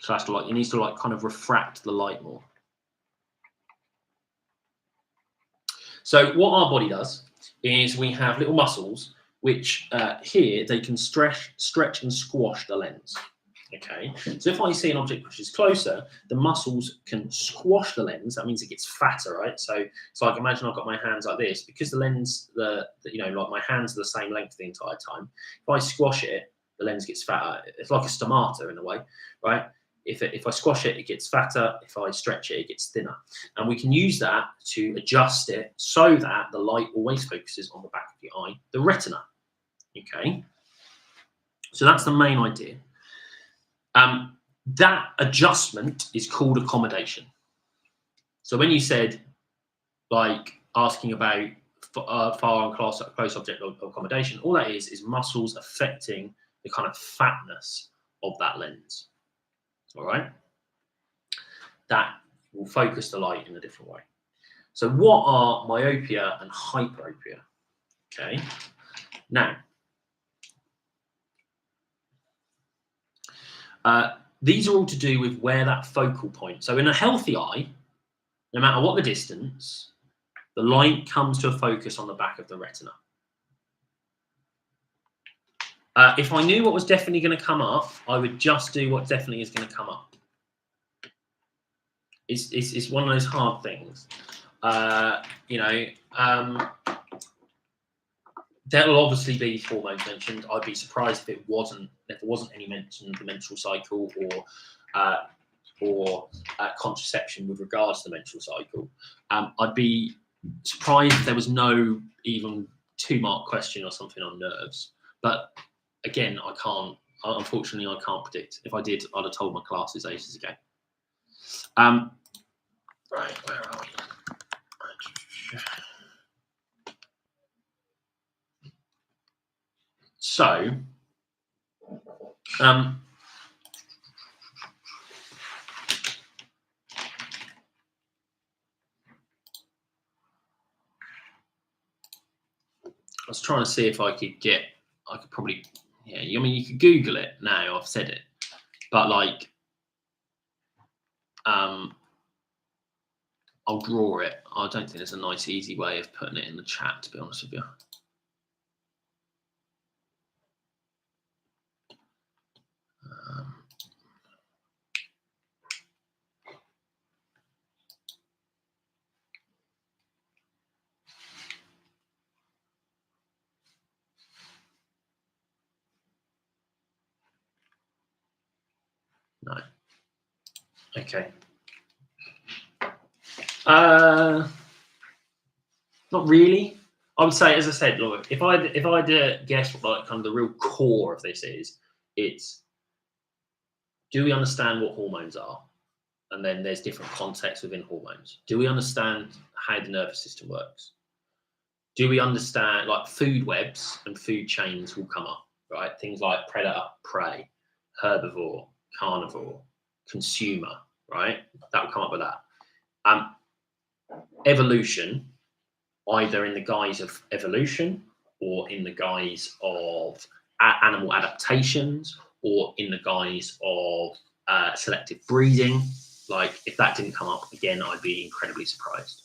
So that's like, it needs to like kind of refract the light more. So what our body does is we have little muscles which here they can stretch and squash the lens. Okay, so if I see an object which is closer, the muscles can squash the lens. That means it gets fatter, right? So like imagine I've got my hands like this, because the lens, you know, like my hands are the same length the entire time. If I squash it, the lens gets fatter. It's like a stomata in a way, right? If I squash it, it gets fatter. If I stretch it, it gets thinner. And we can use that to adjust it so that the light always focuses on the back of the eye, the retina. Okay, so that's the main idea. That adjustment is called accommodation. So when you said, like, asking about far and close object accommodation, all that is muscles affecting the kind of fatness of that lens. All right, that will focus the light in a different way. So what are myopia and hyperopia? Okay, now these are all to do with where that focal point. So in a healthy eye, no matter what the distance, the light comes to a focus on the back of the retina. If I knew what was definitely going to come up, I would just do what definitely is going to come up. It's one of those hard things. You know, there'll obviously be hormones mentioned. I'd be surprised if there wasn't any mention of the menstrual cycle or contraception with regards to the menstrual cycle. I'd be surprised if there was no even 2-mark question or something on nerves. But again, unfortunately, I can't predict. If I did, I'd have told my classes ages ago. Right, where are we? So, I was trying to see if I could probably, yeah, I mean, you could Google it now, I've said it, but like, I'll draw it. I don't think there's a nice, easy way of putting it in the chat, to be honest with you. Okay. Not really. I would say, as I said, look, if I had to guess what like kind of the real core of this is, it's do we understand what hormones are? And then there's different contexts within hormones. Do we understand how the nervous system works? Do we understand, like, food webs and food chains will come up, right? Things like predator, prey, herbivore, carnivore, consumer, right? That will come up with that. Evolution, either in the guise of evolution or in the guise of animal adaptations or in the guise of selective breeding. Like, if that didn't come up again, I'd be incredibly surprised.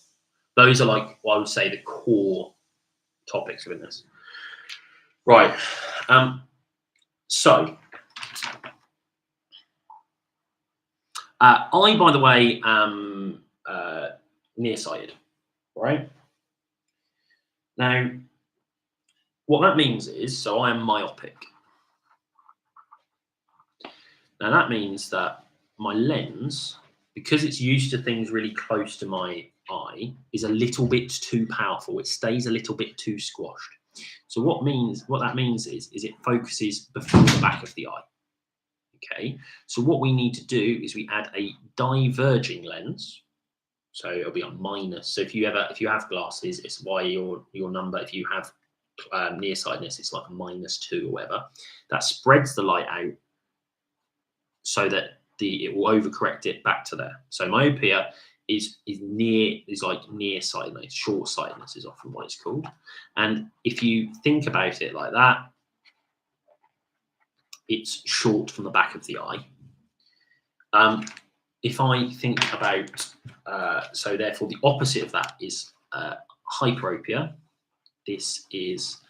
Those are, like, well, I would say, the core topics within this. Right. So, I, by the way, am nearsighted, right? Now, what that means is, so I am myopic. Now, that means that my lens, because it's used to things really close to my eye, is a little bit too powerful. It stays a little bit too squashed. So what that means is it focuses before the back of the eye. Okay. So what we need to do is we add a diverging lens. So it'll be on minus. So if you have glasses, it's why your number. If you have nearsightedness, it's like a -2 or whatever. That spreads the light out so that it will overcorrect it back to there. So myopia is like nearsightedness. Short-sightedness is often what it's called. And if you think about it like that, it's short from the back of the eye. If I think about, so therefore the opposite of that is hyperopia. This is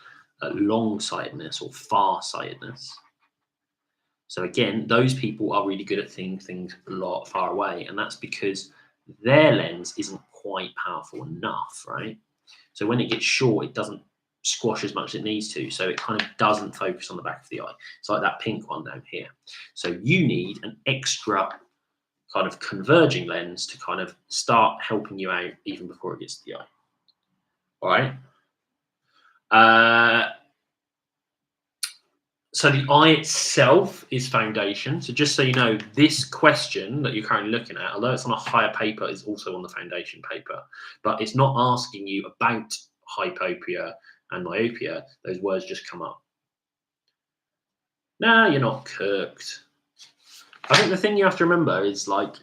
long-sightedness or far-sightedness. So again, those people are really good at seeing things a lot far away, and that's because their lens isn't quite powerful enough, right? So when it gets short, it doesn't squash as much as it needs to, so it kind of doesn't focus on the back of the eye. It's like that pink one down here. So you need an extra kind of converging lens to kind of start helping you out even before it gets to the eye. All right. So the eye itself is foundation. So just so you know, this question that you're currently looking at, although it's on a higher paper, is also on the foundation paper, but it's not asking you about hypopia and myopia. Those words just come up. Nah, you're not cooked. I think the thing you have to remember is, like,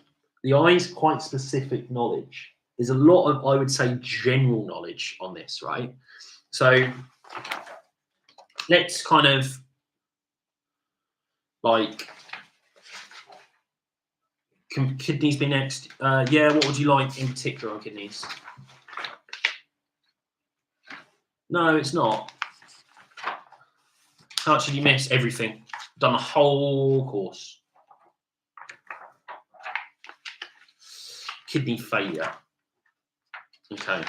the eye is quite specific knowledge. There's a lot of, I would say, general knowledge on this, right? So let's kind of, like, can kidneys be next? Yeah, what would you like in particular on kidneys? No, it's not. How much did you miss? Everything. Done the whole course. Kidney failure. Okay.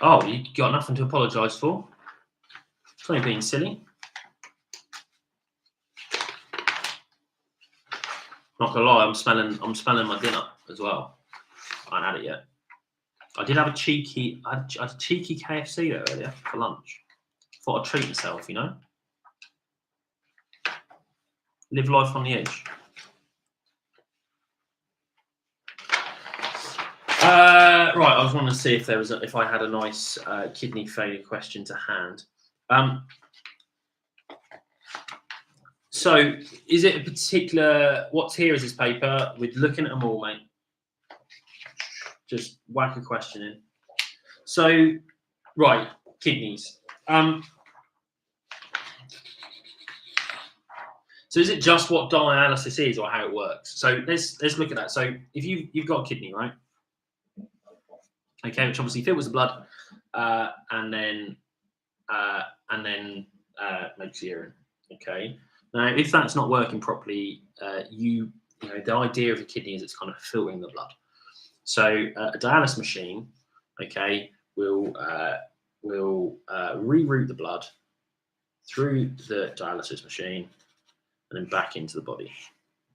Oh, you got nothing to apologise for. It's only being silly. Not gonna lie, I'm smelling my dinner as well. I haven't had it yet. I did have a cheeky KFC though earlier for lunch. Thought I'd treat myself, you know. Live life on the edge. Right, I was wanting to see if if I had a nice kidney failure question to hand. So, is it a particular? What's here is this paper? We're looking at them all, mate. Just whack a question in. So, right, kidneys. So, is it just what dialysis is, or how it works? So, let's look at that. So, if you've got a kidney, right? okay, which obviously filters the blood and then makes urine. Okay. Now, if that's not working properly, you know the idea of the kidney is it's kind of filtering the blood. So a dialysis machine, okay, will reroute the blood through the dialysis machine and then back into the body.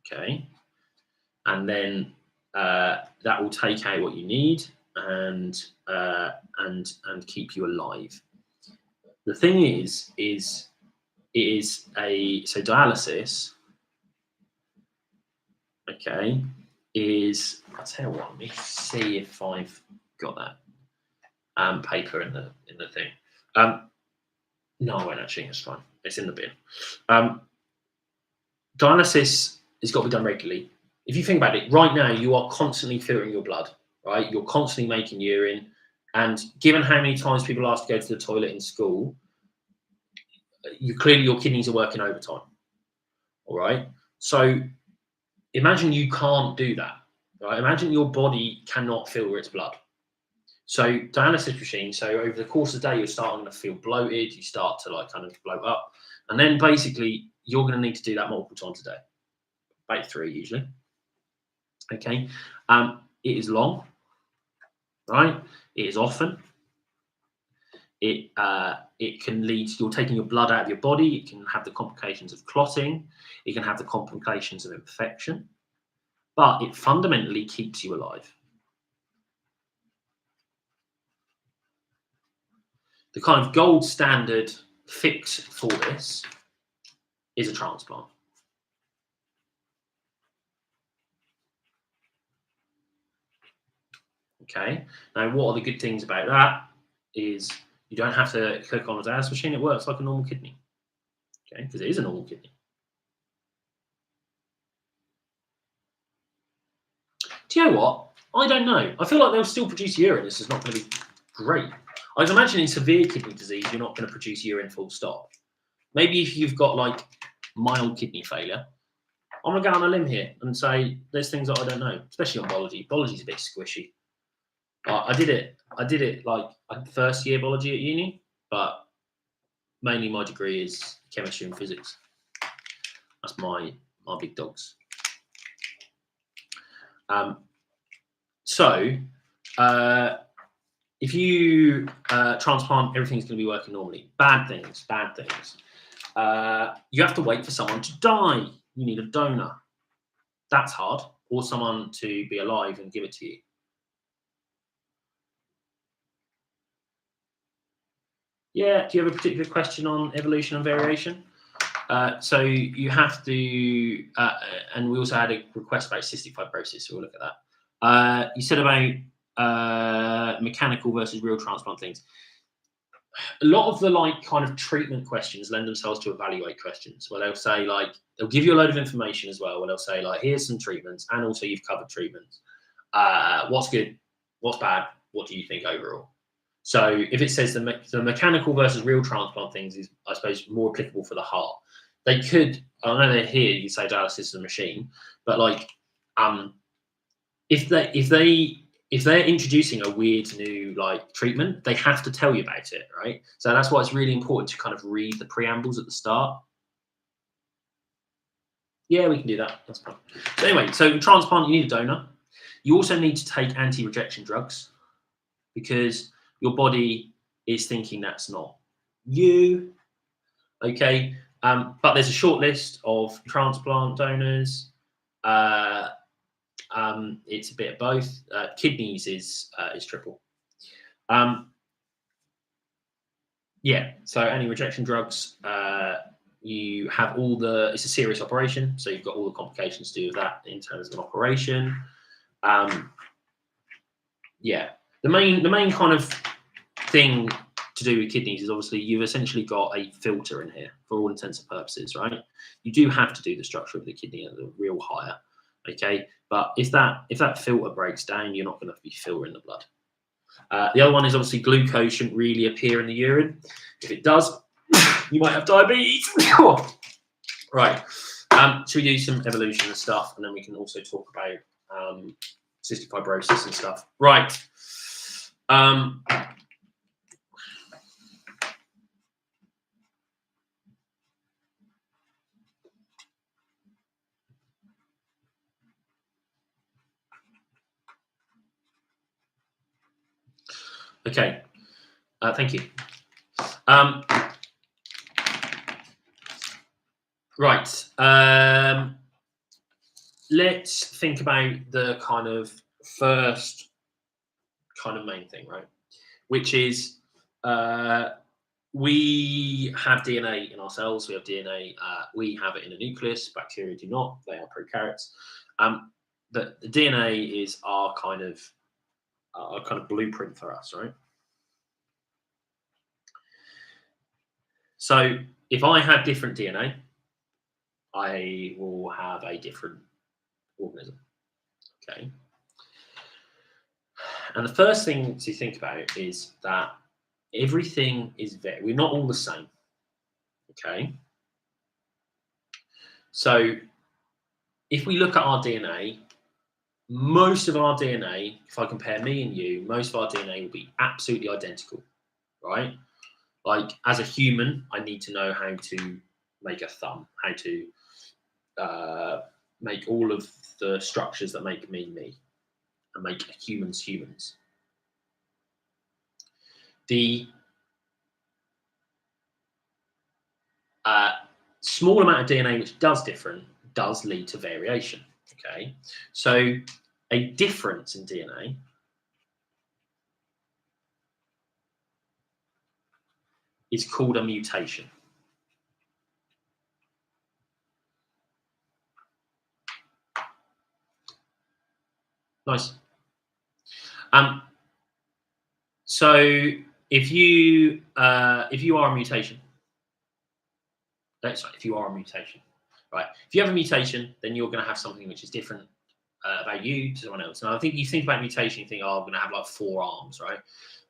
Okay, and then that will take out what you need and keep you alive. The thing is dialysis, okay, I'll tell you what, let me see if I've got that paper in the thing. No, I won't actually, it's fine. It's in the bin. Dialysis has got to be done regularly. If you think about it, right now you are constantly filtering your blood, right? You're constantly making urine. And given how many times people ask to go to the toilet in school, clearly your kidneys are working overtime. All right. So imagine you can't do that. Right? Imagine your body cannot filter its blood. So dialysis machine. So over the course of the day, you're starting to feel bloated. You start to kind of bloat up, and then basically you're going to need to do that multiple times a day, about 3 usually. Okay. It is long, right? It is often. It can lead to you're taking your blood out of your body. It can have the complications of clotting. It can have the complications of infection. But it fundamentally keeps you alive. The kind of gold standard fix for this is a transplant. Okay. Now, what are the good things about that? Is you don't have to click on a dialysis machine. It works like a normal kidney. Okay, because it is a normal kidney. Do you know what? I don't know. I feel like they'll still produce urine. This is not going to be great. I would imagine in severe kidney disease, you're not going to produce urine full stop. Maybe if you've got like mild kidney failure, I'm going to go on a limb here and say there's things that I don't know, especially on biology. Biology's a bit squishy. I did it like first year biology at uni, but mainly my degree is chemistry and physics. That's my big dogs. If you transplant, everything's going to be working normally. Bad things. You have to wait for someone to die. You need a donor. That's hard. Or someone to be alive and give it to you. Yeah, do you have a particular question on evolution and variation? So you have to, and we also had a request about cystic fibrosis, so we'll look at that. You said about mechanical versus real transplant things. A lot of the kind of treatment questions lend themselves to evaluate questions, where they'll say they'll give you a load of information as well, where they'll say here's some treatments, and also you've covered treatments. What's good? What's bad? What do you think overall? So if it says the mechanical versus real transplant things is, I suppose, more applicable for the heart. They could, I know they're here, you say dialysis is a machine, but if they're introducing a weird new treatment, they have to tell you about it, right? So that's why it's really important to kind of read the preambles at the start. Yeah, we can do that. That's fine. So anyway, so transplant, you need a donor. You also need to take anti-rejection drugs because your body is thinking that's not you. Okay. But there's a short list of transplant donors. It's a bit of both. Kidneys is triple. Yeah. So anti-rejection drugs. You have it's a serious operation, so you've got all the complications to do with that in terms of an operation. Yeah. The main kind of thing to do with kidneys is obviously you've essentially got a filter in here for all intents and purposes, right? You do have to do the structure of the kidney at a real higher, okay? But if that filter breaks down, you're not going to be filtering the blood. The other one is obviously glucose shouldn't really appear in the urine. If it does, you might have diabetes. Right. Should we do some evolution and stuff, and then we can also talk about cystic fibrosis and stuff. Right. Um, okay, thank you. Right. Let's think about the kind of first kind of main thing, right? Which is we have DNA in our cells. We have DNA. We have it in a nucleus. Bacteria do not. They are prokaryotes. But the DNA is our kind of blueprint for us, right? So if I have different DNA, I will have a different organism. Okay. And the first thing to think about is that everything is we're not all the same. Okay. So if we look at our DNA, most of our DNA, if I compare me and you, most of our DNA will be absolutely identical, right? Like as a human, I need to know how to make a thumb, how to make all of the structures that make me, and make humans, humans. The small amount of DNA which does different does lead to variation. Okay, so a difference in DNA is called a mutation. Nice. So if you are a mutation, if you are a mutation, right? If you have a mutation, then you're going to have something which is different about you to someone else. And I think you think about mutation, you think, oh, I'm going to have like 4 arms, right?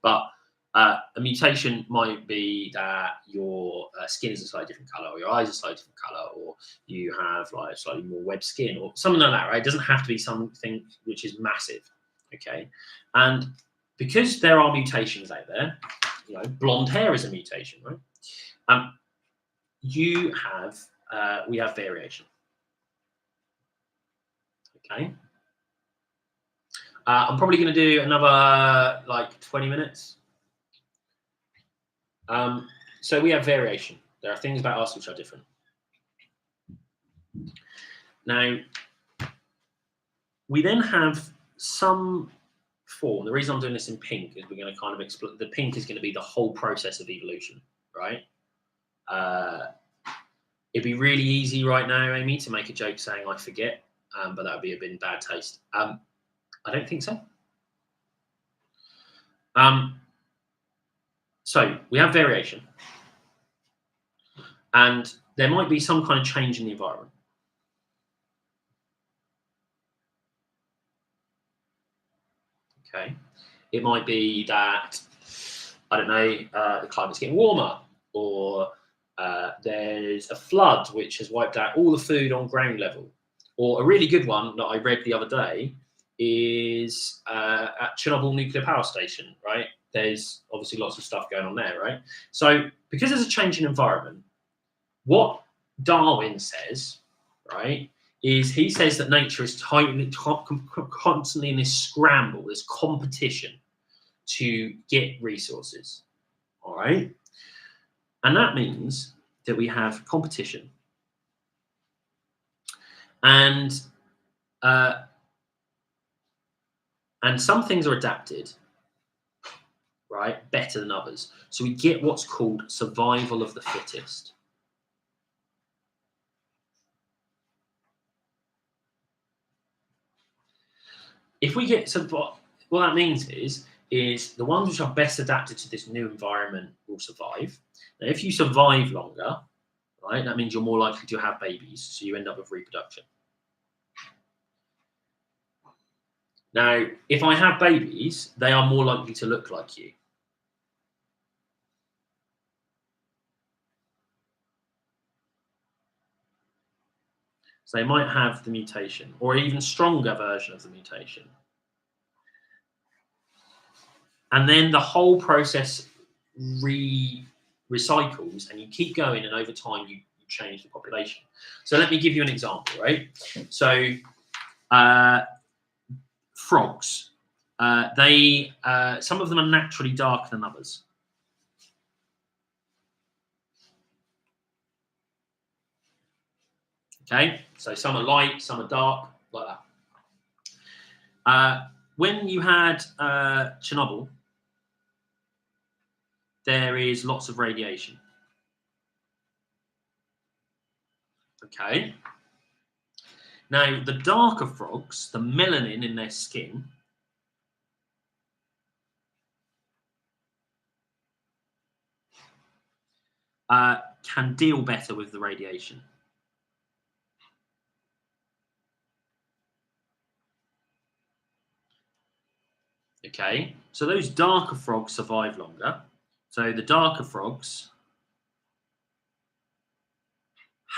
But a mutation might be that your skin is a slightly different color, or your eyes are a slightly different color, or you have like slightly more webbed skin, or something like that, right? It doesn't have to be something which is massive, okay? And because there are mutations out there, you know, blonde hair is a mutation, right? You have, we have variation, okay? I'm probably going to do another like 20 minutes. So we have variation. There are things about us which are different. Now, we then have some form. The reason I'm doing this in pink is we're going to kind of explain. The pink is going to be the whole process of evolution, right? It'd be really easy right now, Amy, to make a joke saying I forget, but that would be a bit in bad taste. I don't think so. So we have variation, and there might be some kind of change in the environment. Okay, it might be that, I don't know, the climate's getting warmer, or there's a flood which has wiped out all the food on ground level. Or a really good one that I read the other day is at Chernobyl nuclear power station, right? There's obviously lots of stuff going on there, right? So because there's a change in environment, what Darwin says, right, is he says that nature is constantly in this scramble, this competition to get resources, all right? And that means that we have competition. And some things are adapted, right, better than others. So we get what's called survival of the fittest. If we get what that means is the ones which are best adapted to this new environment will survive. Now, if you survive longer, right, that means you're more likely to have babies, so you end up with reproduction. Now, if I have babies, they are more likely to look like you. So they might have the mutation, or an even stronger version of the mutation. And then the whole process recycles, and you keep going, and over time you change the population. So let me give you an example, right? So frogs, some of them are naturally darker than others. Okay, so some are light, some are dark, like that. When you had Chernobyl, there is lots of radiation. Okay. Now, the darker frogs, the melanin in their skin, can deal better with the radiation. Okay, so those darker frogs survive longer. So the darker frogs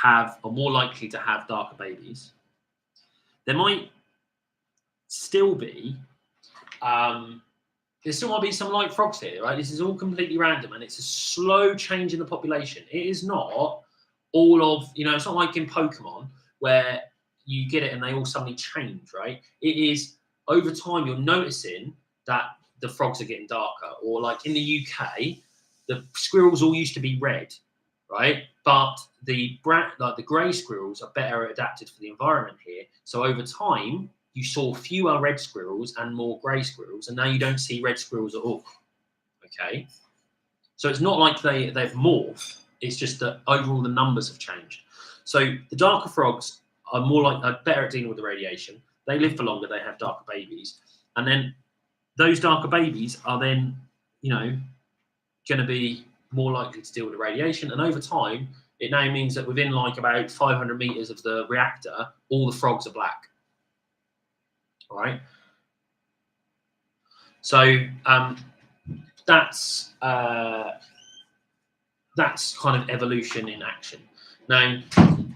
are more likely to have darker babies. There might still be, there still might be some light frogs here, right? This is all completely random, and it's a slow change in the population. It is not all of, it's not like in Pokemon where you get it and they all suddenly change, right? It is over time you're noticing that the frogs are getting darker, or like in the UK, the squirrels all used to be red, right? But the grey squirrels are better adapted for the environment here. So over time, you saw fewer red squirrels and more grey squirrels, and now you don't see red squirrels at all. Okay, so it's not like they've morphed. It's just that overall the numbers have changed. So the darker frogs are better at dealing with the radiation. They live for longer. They have darker babies, and then those darker babies are then, going to be more likely to deal with the radiation. And over time, it now means that within like about 500 meters of the reactor, all the frogs are black. All right. So that's kind of evolution in action. Now,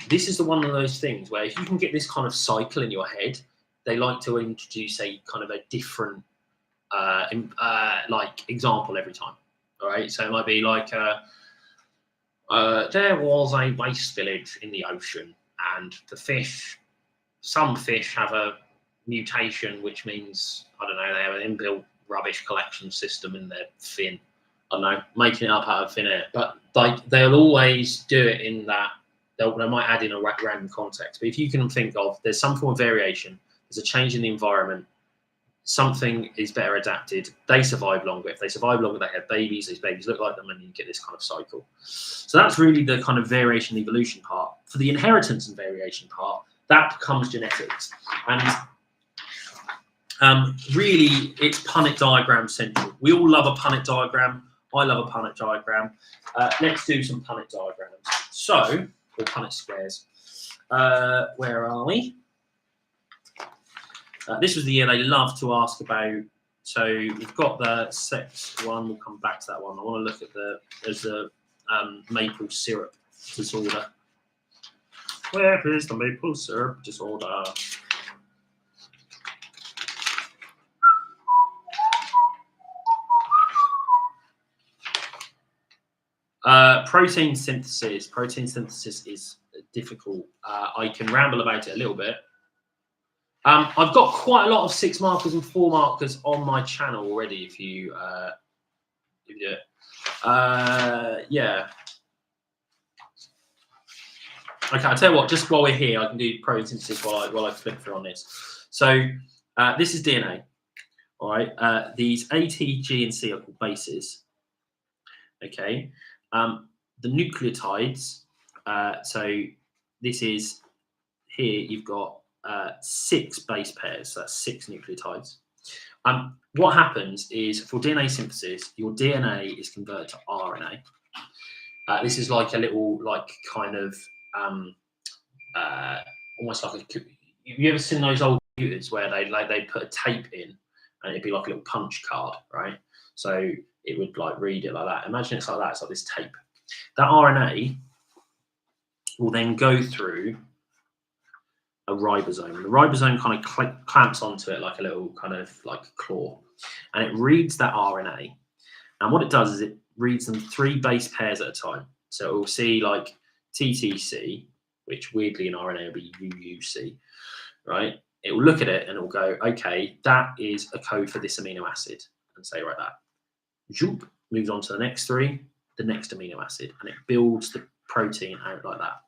this is one of those things where if you can get this kind of cycle in your head, they like to introduce a kind of a different example every time. All right. So it might be like there was a waste village in the ocean, and some fish have a mutation, which means, I don't know, they have an inbuilt rubbish collection system in their fin. I don't know, making it up out of thin air. But they'll always do it in that, they might add in a random context. But if you can think of, there's some form of variation, there's a change in the environment, something is better adapted, they survive longer. If they survive longer, they have babies, these babies look like them, and you get this kind of cycle. So that's really the kind of variation evolution part. For the inheritance and variation part, that becomes genetics. And really, it's Punnett diagram central. We all love a Punnett diagram. I love a Punnett diagram. Let's do some Punnett diagrams. So, or Punnett squares. Where are we? This was the year they love to ask about. So we've got the sex one. We'll come back to that one. I want to look at there's a maple syrup disorder. Where is the maple syrup disorder? Protein synthesis. Protein synthesis is difficult. I can ramble about it a little bit. I've got quite a lot of 6 markers and 4 markers on my channel already. If you do it, yeah. Okay, I'll tell you what. Just while we're here, I can do protein synthesis while I flip through on this. So this is DNA. All right. These A, T, G, and C are called bases. Okay. The nucleotides. So this is here. You've got 6 base pairs, so that's 6 nucleotides. What happens is for DNA synthesis, your DNA is converted to RNA. This is like a little, kind of, almost like have you ever seen those old computers where they put a tape in and it'd be like a little punch card, right? So it would read it like that. Imagine it's like that. It's like this tape. That RNA will then go through a ribosome. The ribosome kind of clamps onto it like a little kind of claw. and it reads that RNA. And what it does is it reads them 3 base pairs at a time. So it will see like TTC, which weirdly in RNA will be UUC, right? It will look at it and it will go, okay, that is a code for this amino acid, and say, right, that. Zoop, moves on to the next 3, the next amino acid, and it builds the protein out like that.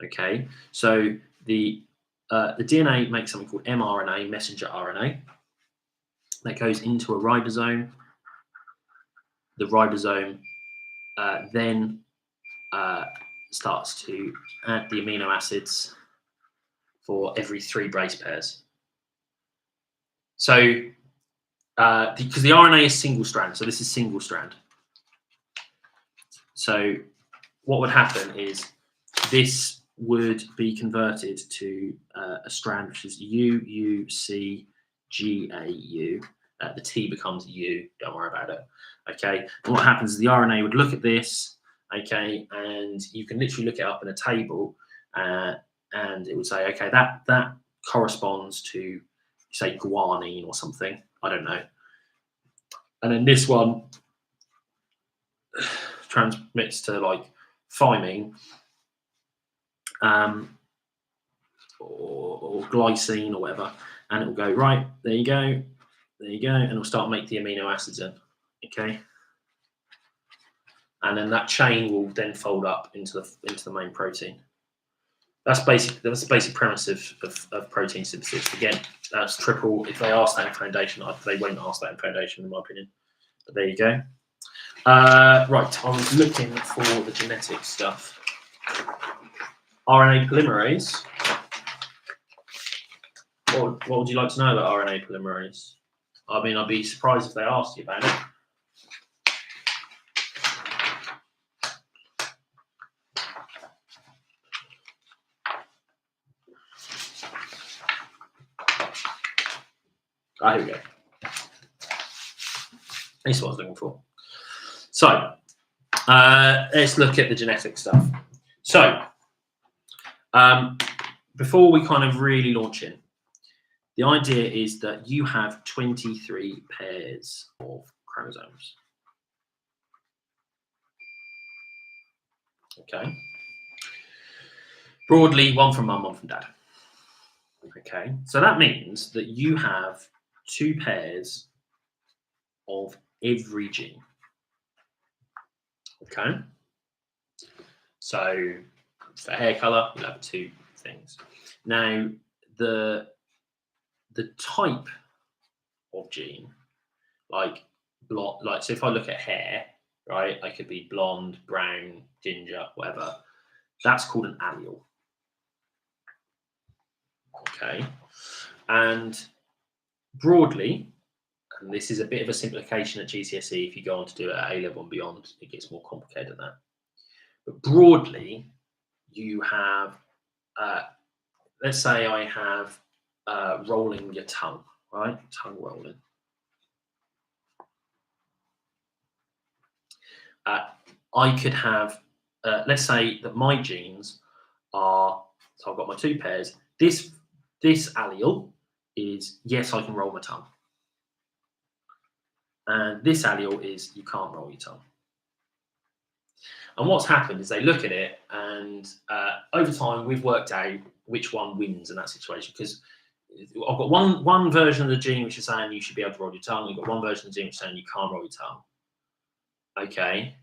Okay, so the DNA makes something called mRNA, messenger RNA, that goes into a ribosome. The ribosome then starts to add the amino acids for every 3 base pairs. So, because the RNA is single strand, so this is single strand. So, what would happen is this would be converted to a strand which is UUCGAU. The T becomes U. Don't worry about it. Okay. And what happens is the RNA would look at this. Okay, and you can literally look it up in a table, and it would say, okay, that corresponds to, say, guanine or something. I don't know. And then this one transmits to like thymine, or glycine or whatever, and it will go, right, there you go, and it'll start make the amino acids in. Okay. And then that chain will then fold up into the main protein. That's the basic premise of protein synthesis. Again, that's triple. If they ask that in foundation, they won't ask that in foundation, in my opinion. But there you go. Right, I was looking for the genetic stuff. RNA polymerase. What would you like to know about RNA polymerase? I mean, I'd be surprised if they asked you about it. Here we go. This is what I was looking for. So, let's look at the genetic stuff. So, before we kind of really launch in, the idea is that you have 23 pairs of chromosomes. Okay. Broadly, 1 from mum, 1 from dad. Okay. So that means that you have 2 pairs of every gene. Okay. So for hair color, you'll have 2 things. Now, the type of gene, like so if I look at hair, right, I could be blonde, brown, ginger, whatever. That's called an allele. Okay. And broadly, and this is a bit of a simplification at GCSE, if you go on to do it at A-level and beyond, it gets more complicated than that. But broadly, you have, let's say I have rolling your tongue, right? Tongue rolling. I could have, let's say that my genes are, so I've got my 2 pairs. This allele is, yes, I can roll my tongue. And this allele is, you can't roll your tongue. And what's happened is they look at it, and over time we've worked out which one wins in that situation, because I've got one version of the gene which is saying you should be able to roll your tongue. You've got one version of the gene which is saying you can't roll your tongue. Okay.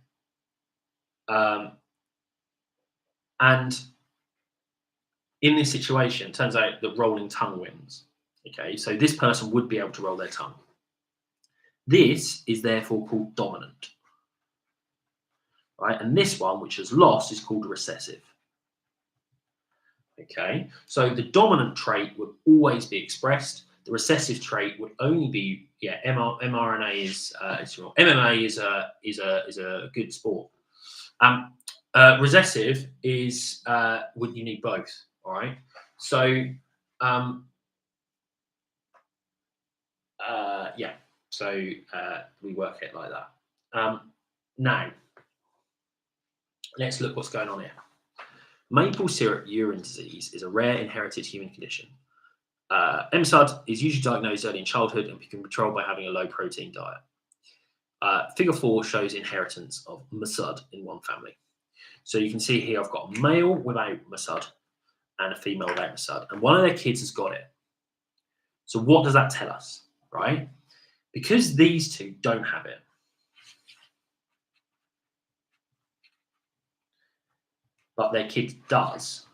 And in this situation, it turns out that rolling tongue wins. Okay, so this person would be able to roll their tongue. This is therefore called dominant. Right, and this one, which has lost, is called recessive. Okay, so the dominant trait would always be expressed. The recessive trait would only be, yeah, mRNA is MMA is a good sport. Recessive is you need both. All right, so yeah, so we work it like that. Now, let's look what's going on here. Maple syrup urine disease is a rare inherited human condition. MSUD is usually diagnosed early in childhood and can be controlled by having a low protein diet. Figure 4 shows inheritance of MSUD in one family. So you can see here I've got a male without MSUD and a female without MSUD, and one of their kids has got it. So what does that tell us, right? Because these two don't have it, but their kid does,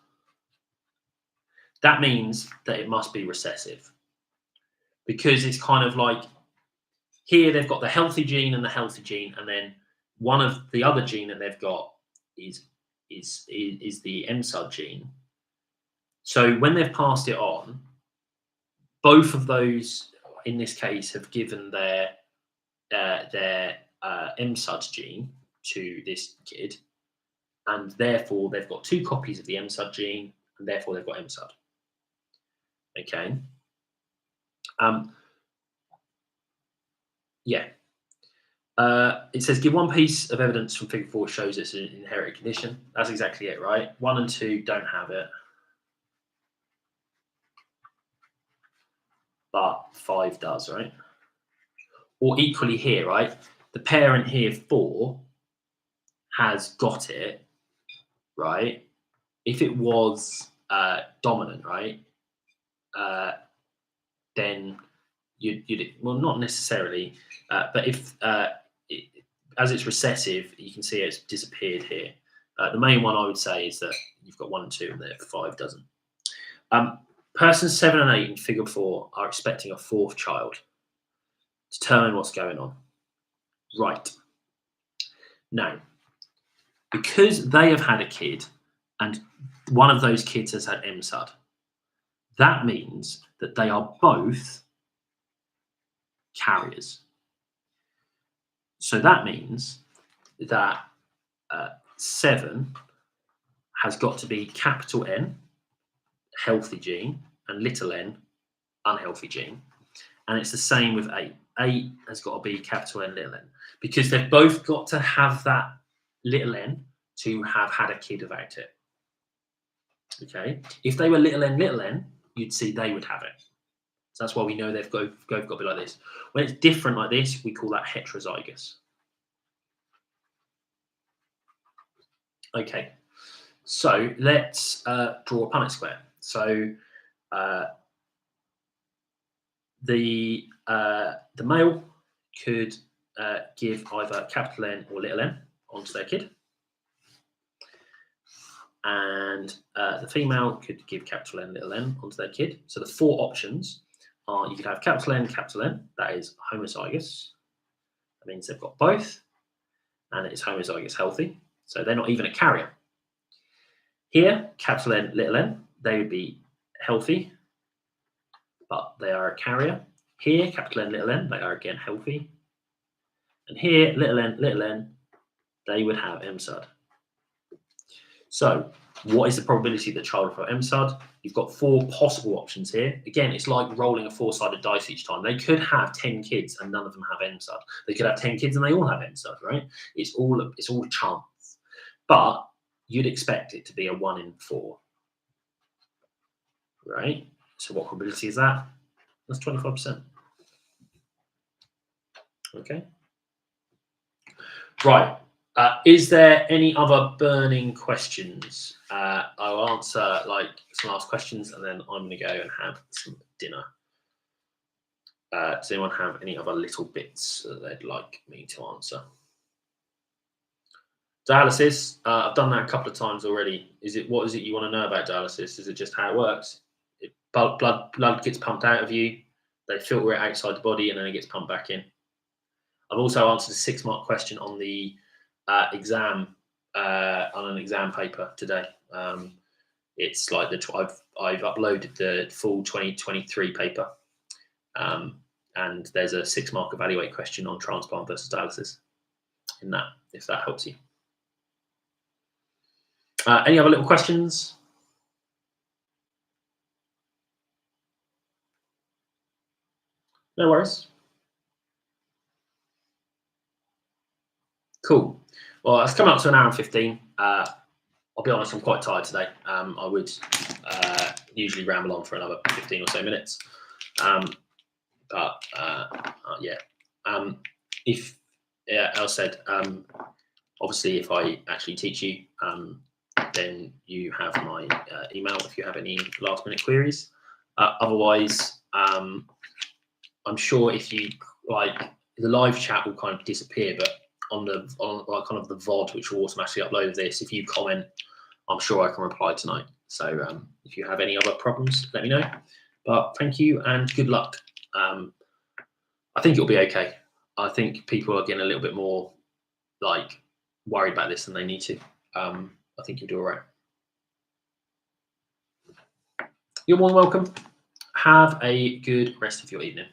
that means that it must be recessive. Because it's kind of like, here they've got the healthy gene and the healthy gene, and then one of the other gene that they've got is the MSUD gene. So when they've passed it on, both of those, in this case, have given their MSUD gene to this kid, and therefore they've got 2 copies of the MSUD gene, and therefore they've got MSUD. Okay. Yeah. It says give one piece of evidence from figure 4 shows it's an inherited condition. That's exactly it, right? 1 and 2 don't have it, but 5 does, right? Or equally here, right? The parent here, 4, has got it, right? If it was dominant, right? Then you'd well, not necessarily, but if as it's recessive, you can see it's disappeared here. The main one I would say is that you've got 1 and 2, and therefore 5 doesn't. Persons 7 and 8 in figure 4 are expecting a 4th child. Determine what's going on. Right. Now, because they have had a kid and one of those kids has had MSUD, that means that they are both carriers. So that means that 7 has got to be capital N, healthy gene, and little n, unhealthy gene. And it's the same with 8. 8 has got to be capital N, little n, because they've both got to have that little n to have had a kid without it. Okay, if they were little n, you'd see they would have it. So that's why we know they've got to be like this. When it's different like this, we call that heterozygous. Okay, so let's draw a Punnett square. So the male could give either capital N or little n onto their kid, and the female could give capital N, little n onto their kid. So the 4 options are: you could have capital N, that is homozygous. That means they've got both, and it's homozygous healthy, so they're not even a carrier. Here, capital N, little n, they would be healthy, but they are a carrier. Here, capital N, little n, they are again healthy. And here, little n, they would have MSUD. So what is the probability that the child will have MSUD? You've got 4 possible options here. Again, it's like rolling a 4-sided dice each time. They could have 10 kids and none of them have MSUD. They could have 10 kids and they all have MSUD, right? It's all chance. But you'd expect it to be a 1 in 4, right? So what probability is that? That's 25%. Okay. Right. Is there any other burning questions? I'll answer like some last questions and then I'm going to go and have some dinner. Does anyone have any other little bits that they'd like me to answer? Dialysis, I've done that a couple of times already. What is it you want to know about dialysis? Is it just how it works? Blood gets pumped out of you, they filter it outside the body, and then it gets pumped back in. I've also answered a 6-mark question on the exam, on an exam paper today. It's like I've uploaded the full 2023 paper, and there's a 6-mark evaluate question on transplant versus dialysis in that, if that helps you. Any other little questions? No worries. Cool. Well, it's come up to an hour and 15. I'll be honest, I'm quite tired today. I would usually ramble on for another 15 or so minutes. Yeah. If as said, obviously, if I actually teach you, then you have my email if you have any last minute queries. Otherwise, I'm sure if you like, the live chat will kind of disappear, but on like kind of the VOD, which will automatically upload this, if you comment, I'm sure I can reply tonight. So if you have any other problems, let me know. But thank you and good luck. I think it'll be okay. I think people are getting a little bit more like worried about this than they need to. I think you'll do all right. You're more than welcome. Have a good rest of your evening.